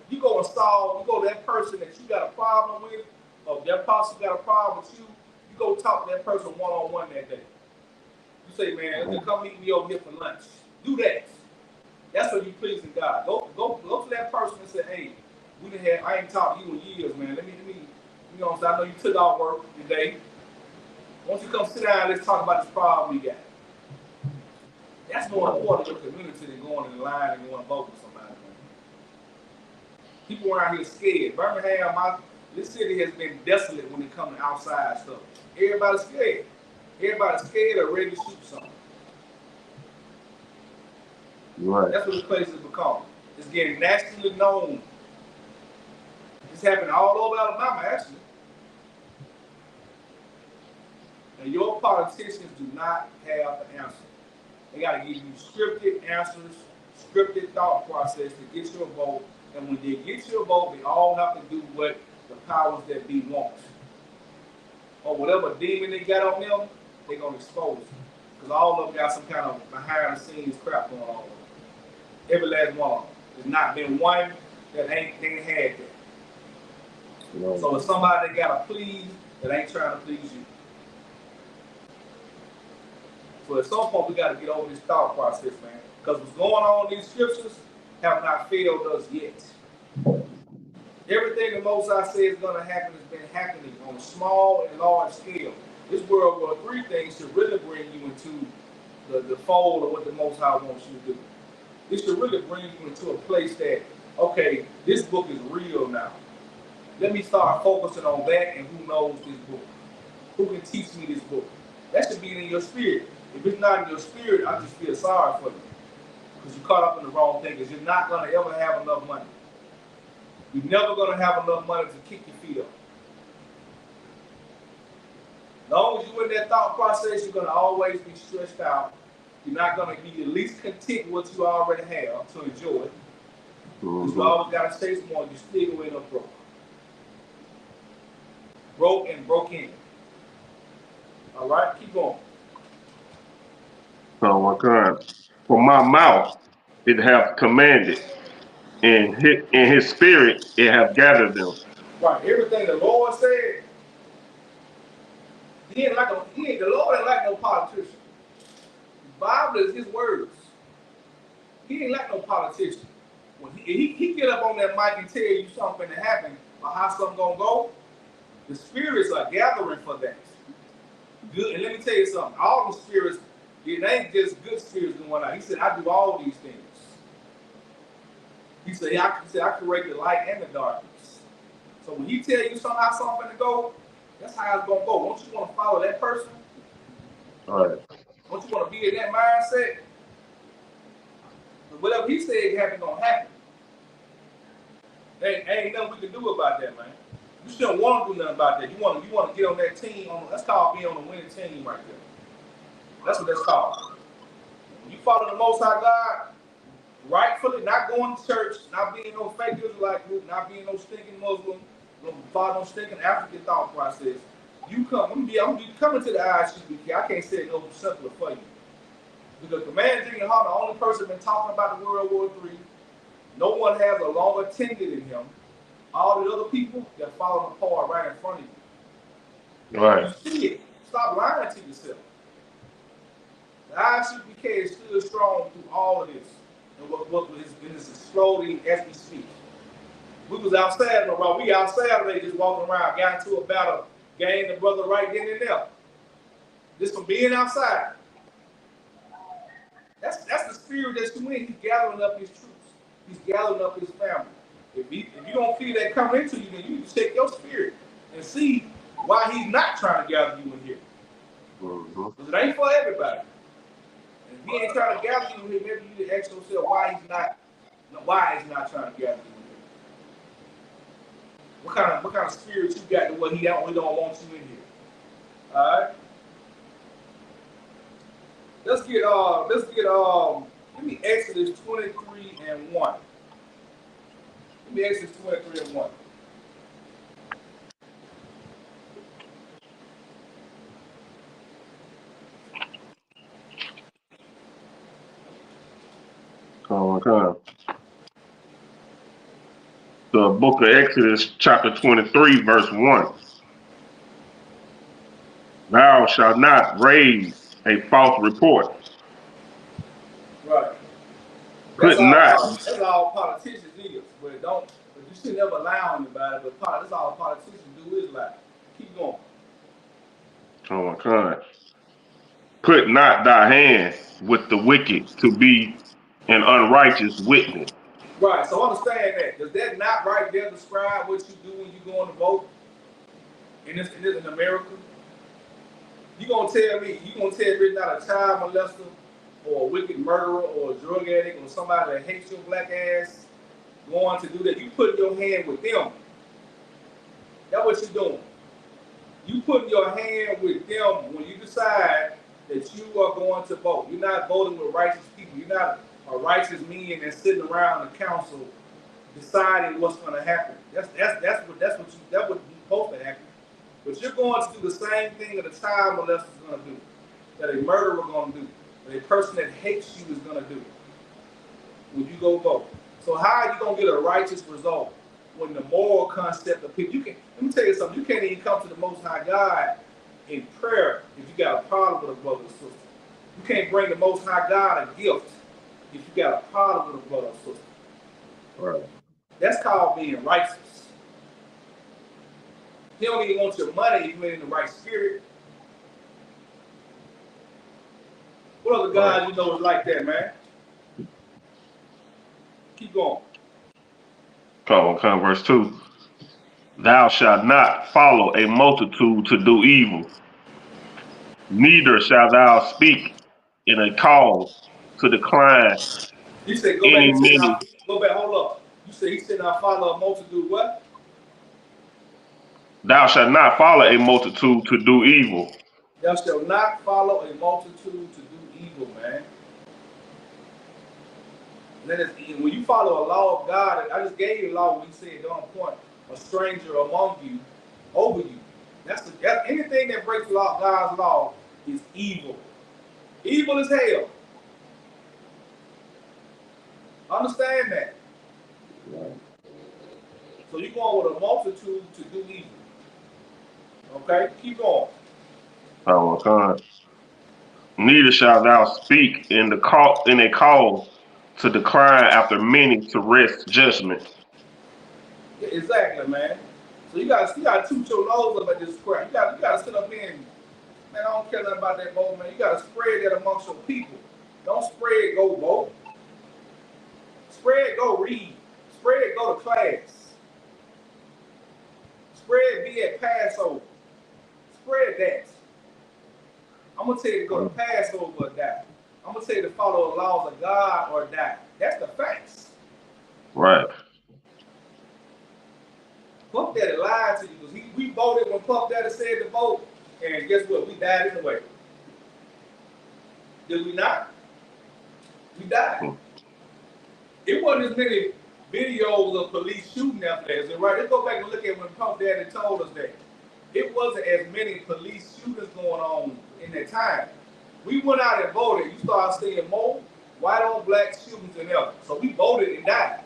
that person that you got a problem with, or that person got a problem with you, you go talk to that person one-on-one that day. You say, man, just come meet me over here for lunch. Do that. That's what you pleasing God. Go to that person and say, hey, I ain't talked to you in years, man. Let me, you know what I'm saying? I know you took off work today. Why don't you come sit down and let's talk about this problem we got. That's more important to the community than going in the line and going to vote for somebody. People around here scared. Birmingham, this city has been desolate when it comes to outside stuff. Everybody's scared. Everybody's scared or ready to shoot something. Right. That's what this place has become. It's getting nationally known. It's happening all over Alabama, actually. And your politicians do not have the answer. They got to give you scripted answers, scripted thought process to get your vote. And when they get your vote, they all have to do what the powers that be want. Or whatever demon they got on them, they're going to expose them. Because all of them got some kind of behind-the-scenes crap going on. Every last one of them. There's not been one that ain't had that. No. So it's somebody that got to please that ain't trying to please you. So at some point, we got to get over this thought process, man. Because what's going on in these scriptures have not failed us yet. Everything the Most High says is going to happen has been happening on a small and large scale. This World War III thing should really bring you into the fold of what the Most High wants you to do. This should really bring you into a place that, okay, this book is real now. Let me start focusing on that and who knows this book. Who can teach me this book? That should be in your spirit. If it's not in your spirit, I just feel sorry for you. Because you're caught up in the wrong thing. Because you're not going to ever have enough money. You're never going to have enough money to kick your feet up. As long as you're in that thought process, you're going to always be stressed out. You're not going to be at least content with what you already have to enjoy it. Because you always got to chase more. You still going to end up broke. Broke and broke in. All right, keep going. Oh my God. For my mouth it hath commanded, and in his spirit it hath gathered them. Right, everything the Lord said, the Lord ain't like no politician. The Bible is his words. He ain't like no politician. When he get up on that mic and tell you something to happen or how something gonna go, the spirits are gathering for that. Good, and let me tell you something. All the spirits It ain't just good spirits going out. He said, I do all these things. He said, I create the light and the darkness. So when he tell you how something to go, that's how it's gonna go. Don't you want to follow that person? All right. Don't you want to be in that mindset? But whatever he said happen gonna happen. Ain't nothing we can do about that, man. You shouldn't want to do nothing about that. You want to get on that team. That's called being on the winning team right there. That's what that's called. When you follow the Most High God, rightfully, not going to church, not being no fake Israelite group, not being no stinking Muslim, follow no stinking African thought process. I'm gonna be coming to the Isupk. I can't say it no simpler for you. Because the man Junior Hall, the only person been talking about the World War III. No one has a longer tenure than him. All the other people, they're falling apart right in front of you. Right. You see it. Stop lying to yourself. The Isupk is still strong through all of this. And what is exploding as we speak. We was outside, we outside today just walking around, got into a battle, gained the brother right then and there. Just from being outside. That's the spirit that's you in. He's gathering up his troops. He's gathering up his family. If you don't feel that coming into you, then you need to check your spirit and see why he's not trying to gather you in here. Because it ain't for everybody. And if he ain't trying to gather you in here, maybe you need to ask yourself why he's not trying to gather you in here. What kind of spirit you got to what he don't want you in here? All right. Let's get give me Exodus 23:1. Give me Exodus 23:1. Okay. The book of Exodus, chapter 23, verse 1. Thou shalt not raise a false report. Right. Put not. That's all politicians is. But you should never lie on anybody. But that's all politicians do is lie. Keep going. Oh my God. Put not thy hand with the wicked to be an unrighteous witness. Right. So understand that. Does that not right there describe what you do when you go on to vote in America? You gonna tell me not a child molester or a wicked murderer or a drug addict or somebody that hates your black ass going to do that? You put your hand with them. That's what you're doing. You put your hand with them when you decide that you are going to vote. You're not voting with righteous people. You're not a righteous man that's sitting around the council deciding what's going to happen. That's what's supposed to happen. But you're going to do the same thing that a child molester is going to do, that a murderer is going to do, that a person that hates you is going to do when you go vote. So how are you going to get a righteous result when the moral concept of people, let me tell you something, you can't even come to the Most High God in prayer if you got a problem with a brother or sister. You can't bring the Most High God a gift if you got a problem with a brother or sister. Right. That's called being righteous. He don't even want your money if you ain't in the right spirit. What other guys you know is like that, man? Keep going. Come, verse 2. Thou shalt not follow a multitude to do evil, neither shalt thou speak in a cause to decline He said, go back, hold up. You said he said, I follow a multitude what? Thou shalt not follow a multitude to do evil. Thou shalt not follow a multitude to do evil, man. And when you follow a law of God, I just gave you a law when he said, don't appoint a stranger among you, over you. That's anything that breaks the law, God's law is evil. Evil is hell. Understand that. So you're going with a multitude to do evil. Okay, keep going. Oh, God. Neither shalt thou speak in a cause to decline after many to rest judgment. Yeah, exactly, man. So you gotta toot your nose up at this crap. You gotta sit up here Man, I don't care nothing about that vote, man. You gotta spread that amongst your people. Don't spread go vote. Spread go read. Spread go to class. Spread be at Passover. Spread that. I'm gonna tell you to go to Passover or die. I'm gonna tell you to follow the laws of God or die. That's the facts. Right. Puff Daddy lied to you because we voted when Puff Daddy said to vote, and guess what? We died anyway. Did we not? We died. It wasn't as many videos of police shooting after that. So, right? Let's go back and look at when Puff Daddy told us that. It wasn't as many police shootings going on in that time. We went out and voted. You start seeing more white on black shootings than ever. So we voted and died.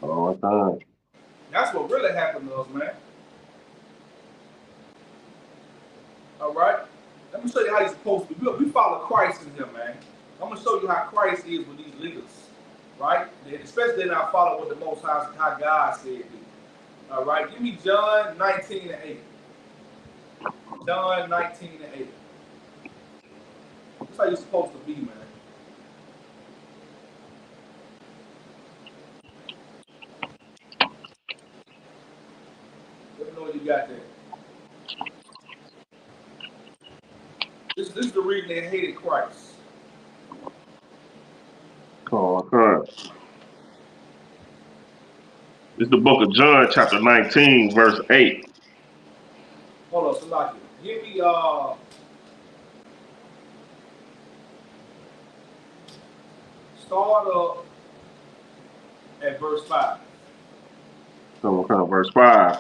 All the time. That's what really happened to us, man. All right? Let me show you how you're supposed to be. We follow Christ in here, man. I'm going to show you how Christ is with these leaders, right? Especially they not follow what the Most High, how God said do. All right? Give me John 19 and 8. John 19 and 8. That's how you're supposed to be, man. Let me know what you got there. This is the reason they hated Christ. Oh, okay. It's the book of John, chapter 19, verse 8. Hold on, Salaki. Give me start up at verse 5. Okay, verse 5.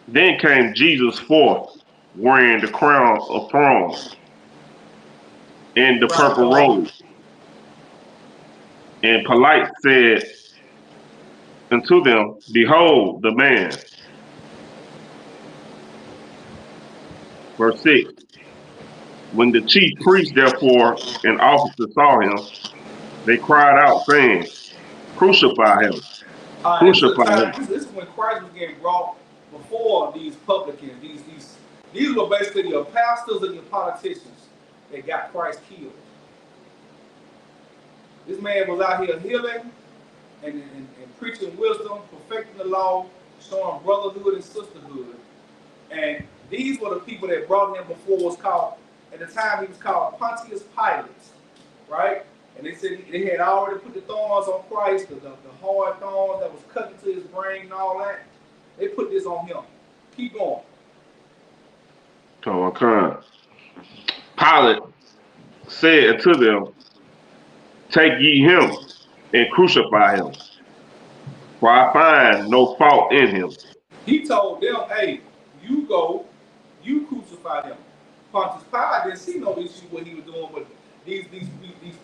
Then came Jesus forth, wearing the crown of thorns and the purple robe. And Pilate said unto them, Behold the man. Verse 6. When the chief priests, therefore, and officers saw him, they cried out, saying, Crucify him. Crucify him. This is when Christ was getting brought before these publicans. These were basically the pastors and the politicians that got Christ killed. This man was out here healing and preaching wisdom, perfecting the law, showing brotherhood and sisterhood. And these were the people that brought him before was called, at the time he was called Pontius Pilate, right? And they said they had already put the thorns on Christ, the hard thorns that was cut into his brain and all that. They put this on him. Keep going. Okay. Pilate said unto them, Take ye him and crucify him, for I find no fault in him. He told them, hey, you go, you crucify him. Pontius Pilate didn't see no issue what he was doing, but these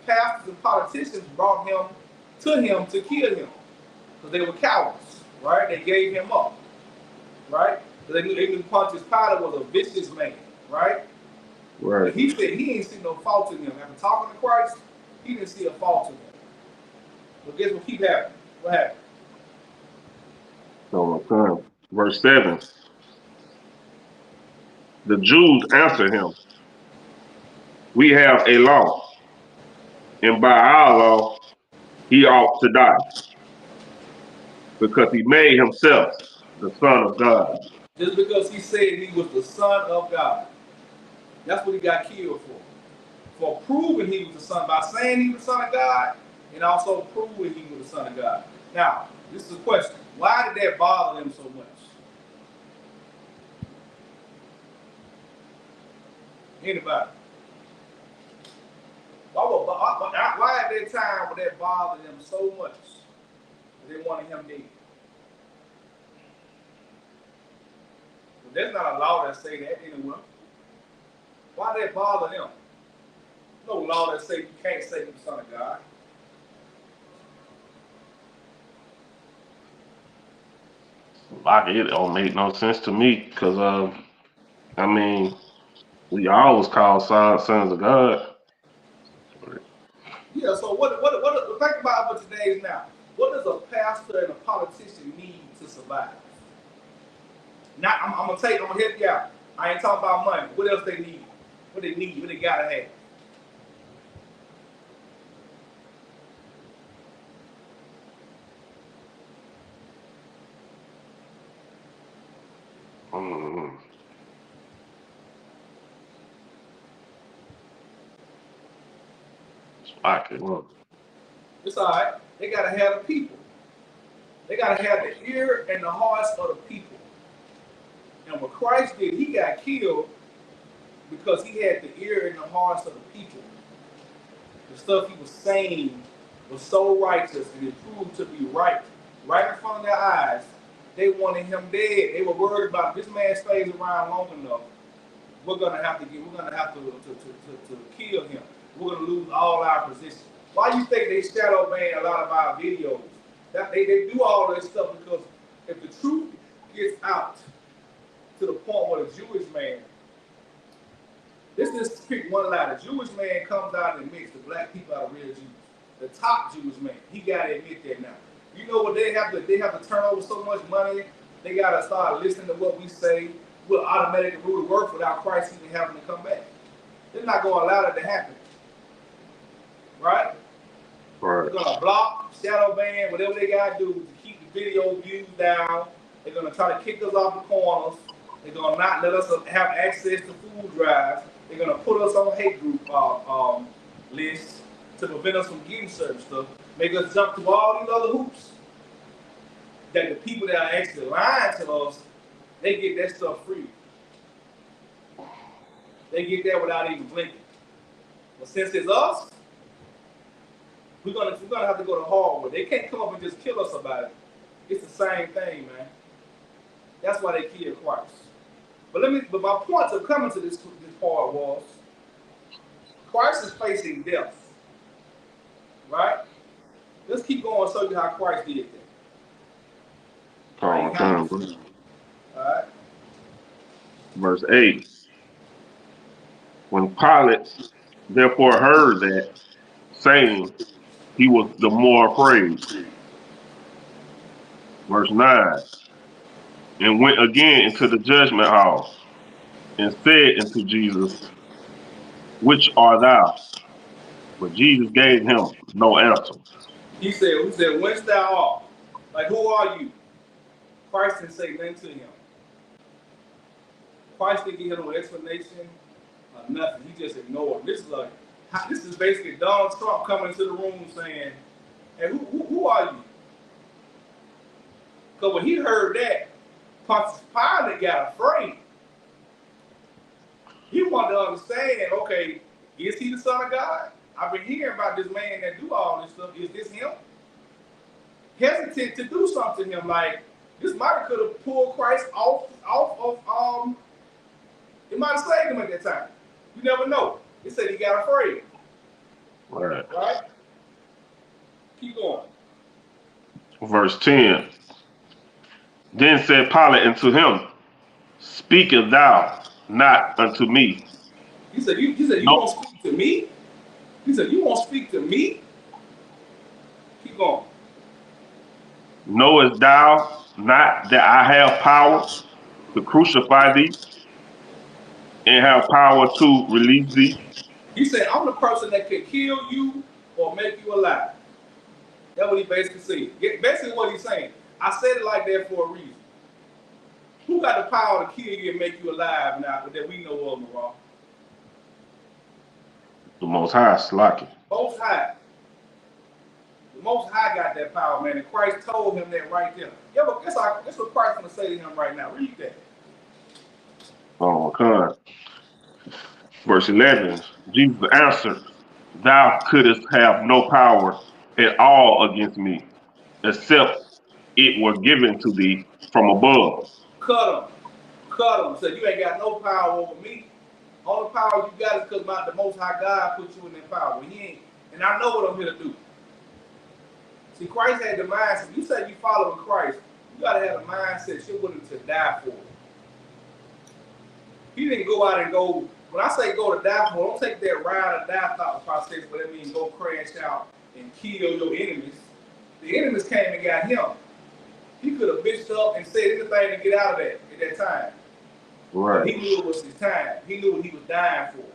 pastors and politicians brought him to kill him. Because they were cowards, right? They gave him up, right? Because they knew Pontius Pilate was a vicious man, right? Right. But he said he ain't see no fault in him. After talking to Christ, he didn't see a fault in him. But guess what keep happening? What happened? Okay. Verse 7. The Jews answered him, We have a law, and by our law he ought to die, because he made himself the Son of God. Just because he said he was the Son of God. That's what he got killed for. For proving he was the Son, by saying he was the Son of God, and also proving he was the Son of God. Now, this is a question. Why did that bother them so much? Anybody? Why at that time would that bother them so much that they wanted him dead? But there's not a law that say that anywhere. Why did that bother them? No law that say you can't say you're the Son of God. Like, it don't make no sense to me, because I mean, we always call sons of God. Yeah, so what think about it for today's now. What does a pastor and a politician need to survive? I'm gonna help you out. I ain't talking about money. What else they need? What they need? What they gotta have? Mm-hmm. It's all right. They gotta have the people. They gotta have the ear and the hearts of the people. And what Christ did, he got killed because he had the ear and the hearts of the people. The stuff he was saying was so righteous and it proved to be right in front of their eyes. They wanted him dead. They were worried about this man stays around long enough. We're gonna have to kill him. We're gonna lose all our position. Why do you think they shadow ban a lot of our videos? That they do all this stuff because if the truth gets out to the point where the Jewish man, this pick one lie, the Jewish man comes out and admits the black people are the real Jews. The top Jewish man, he gotta admit that now. You know what they have to turn over so much money, they gotta start listening to what we say. We'll automatically rule the work without Christ even having to come back. They're not gonna allow that to happen. Right? They're gonna block, shadow ban, whatever they gotta do to keep the video views down. They're gonna try to kick us off the corners. They're gonna not let us have access to food drives. They're gonna put us on hate group lists to prevent us from getting certain stuff. Make us jump through all these other hoops. That the people that are actually lying to us, they get that stuff free. They get that without even blinking. But since it's us, we're gonna have to go to hard. They can't come up and just kill us about it. It's the same thing, man. That's why they killed Christ. But my point of coming to this part was Christ is facing death. Right? Let's keep going and show you how Christ did that. Alright. Verse 8. When Pilate therefore heard that saying, he was the more afraid. Verse 9. And went again into the judgment hall, and said unto Jesus, which art thou? But Jesus gave him no answer. He said, whence thou art? Like, who are you? Christ didn't say nothing to him. Christ didn't give him no explanation, nothing. He just ignored him. This is basically Donald Trump coming into the room saying, hey, who are you? Because when he heard that, Pontius Pilate got afraid. He wanted to understand, okay, is he the Son of God? I've been hearing about this man that do all this stuff. Is this him? Hesitant to do something to him, like this might have could have pulled Christ off of it might have saved him at that time. You never know. He said he got afraid. Right? Keep going. Verse 10. Then said Pilate unto him, speakest thou not unto me? He said, you won't speak to me? He said, you won't speak to me? Keep going. Knowest thou not that I have power to crucify thee and have power to release thee? He said, I'm the person that can kill you or make you alive. That's what he basically said. Basically what he's saying. I said it like that for a reason. Who got the power to kill you and make you alive now that we know of, Marah? The Most High, Slaki. Most High. The Most High got that power, man. And Christ told him that right there. Yeah, but that's what Christ's going to say to him right now. Read that. Oh, God. Verse 11. Jesus answered, thou couldst have no power at all against me, except it were given to thee from above. Cut him. So you ain't got no power over me. Only power you got is because the Most High God put you in that power. He ain't, and I know what I'm here to do. See, Christ had the mindset. You say you following Christ, you got to have a mindset you're willing to die for. He didn't go out and go, when I say go to die for, don't take that ride or die thought process, but that means go crash out and kill your enemies. The enemies came and got him. He could have bitched up and said anything to get out of that at that time. Right. But he knew it was his time. He knew what he was dying for.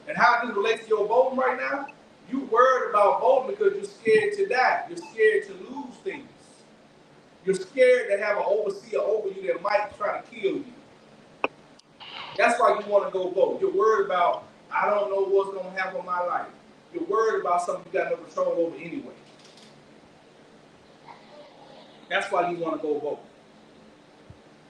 And how this relates to your voting right now? You worried about voting because you're scared to die. You're scared to lose things. You're scared to have an overseer over you that might try to kill you. That's why you want to go vote. You're worried about, I don't know what's going to happen in my life. You're worried about something you got no control over anyway. That's why you want to go vote.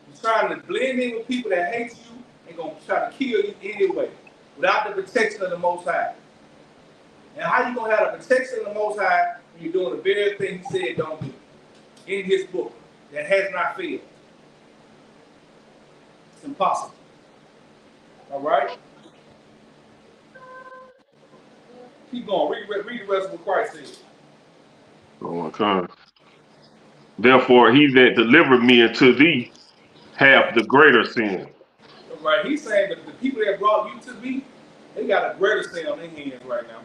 You're trying to blend in with people that hate you and going to try to kill you anyway, without the protection of the Most High. And how you going to have the protection of the Most High when you're doing the very thing He said don't do in His book that has not failed? It's impossible. All right? Keep going. Read the rest of what Christ says. Okay. Therefore, he that delivered me into thee hath the greater sin. All right? He's saying that the people that brought you to me, they got a greater sin on their hands right now.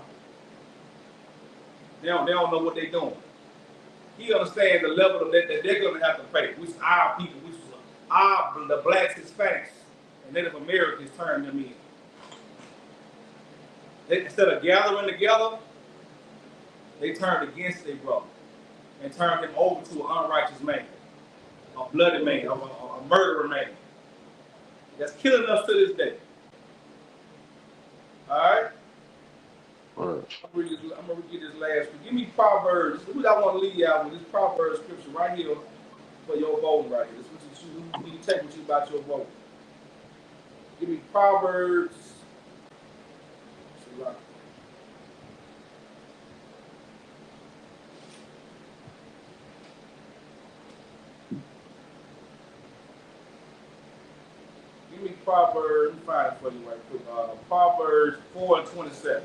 They don't know what they're doing. He understands the level of that they're going to have to pay, which our people, which is the blacks, Hispanics, and Native Americans turned them in. Instead of gathering together, they turned against their brother and turned him over to an unrighteous man, a bloody man, a murderer man. That's killing us to this day. All right? I'm going to read this last one. Give me Proverbs. This is what I want to leave you out with. This Proverbs scripture right here for your voting right here. This is what you need to take with you about your vote. Give me Proverbs. Give me Proverbs. Let me find it for you right quick. Proverbs 4:27.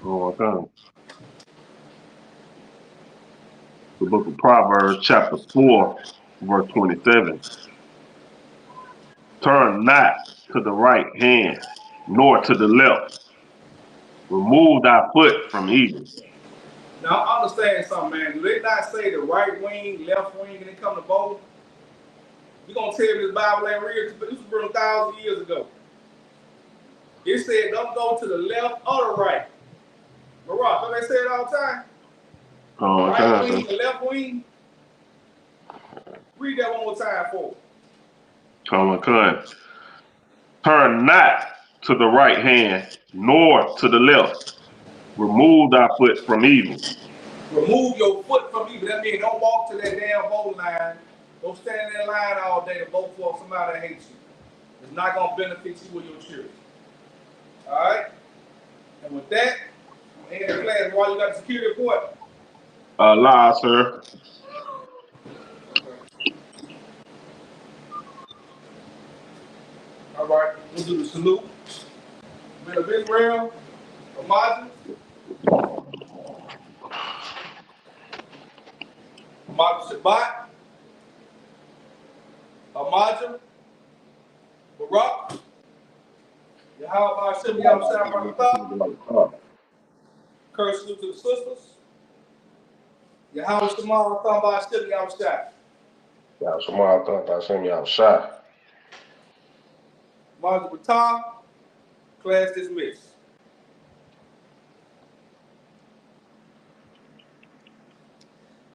Okay. The book of Proverbs, chapter 4, verse 27. Turn not to the right hand, nor to the left. Remove thy foot from evil. Now, I understand something, man. Do they not say the right wing, left wing, and they come to vote? You're going to tell me this Bible ain't real? But this was written 1,000 years ago. It said don't go to the left or the right. Barack, don't they say it all the time? Right wing and left wing? Read that one more time for me. Turn not to the right hand, nor to the left. Remove thy foot from evil. Remove your foot from evil. That means don't walk to that damn voting line. Don't stand in that line all day to vote for somebody that hates you. It's not going to benefit you or your children. All right? And with that, I'm going to end the class. While you got the security report? Lie, sir. All right, we'll do the salute. Men of Israel, Amazon, Shabbat, Amazon, Barak, Yahweh Hashem Yahweh. Curse salute to the sisters. Yahweh Shema Thamba Hashem Yahweh. Yahweh Shema Thamba Hashem Yahweh. Amazon Batah, class dismissed.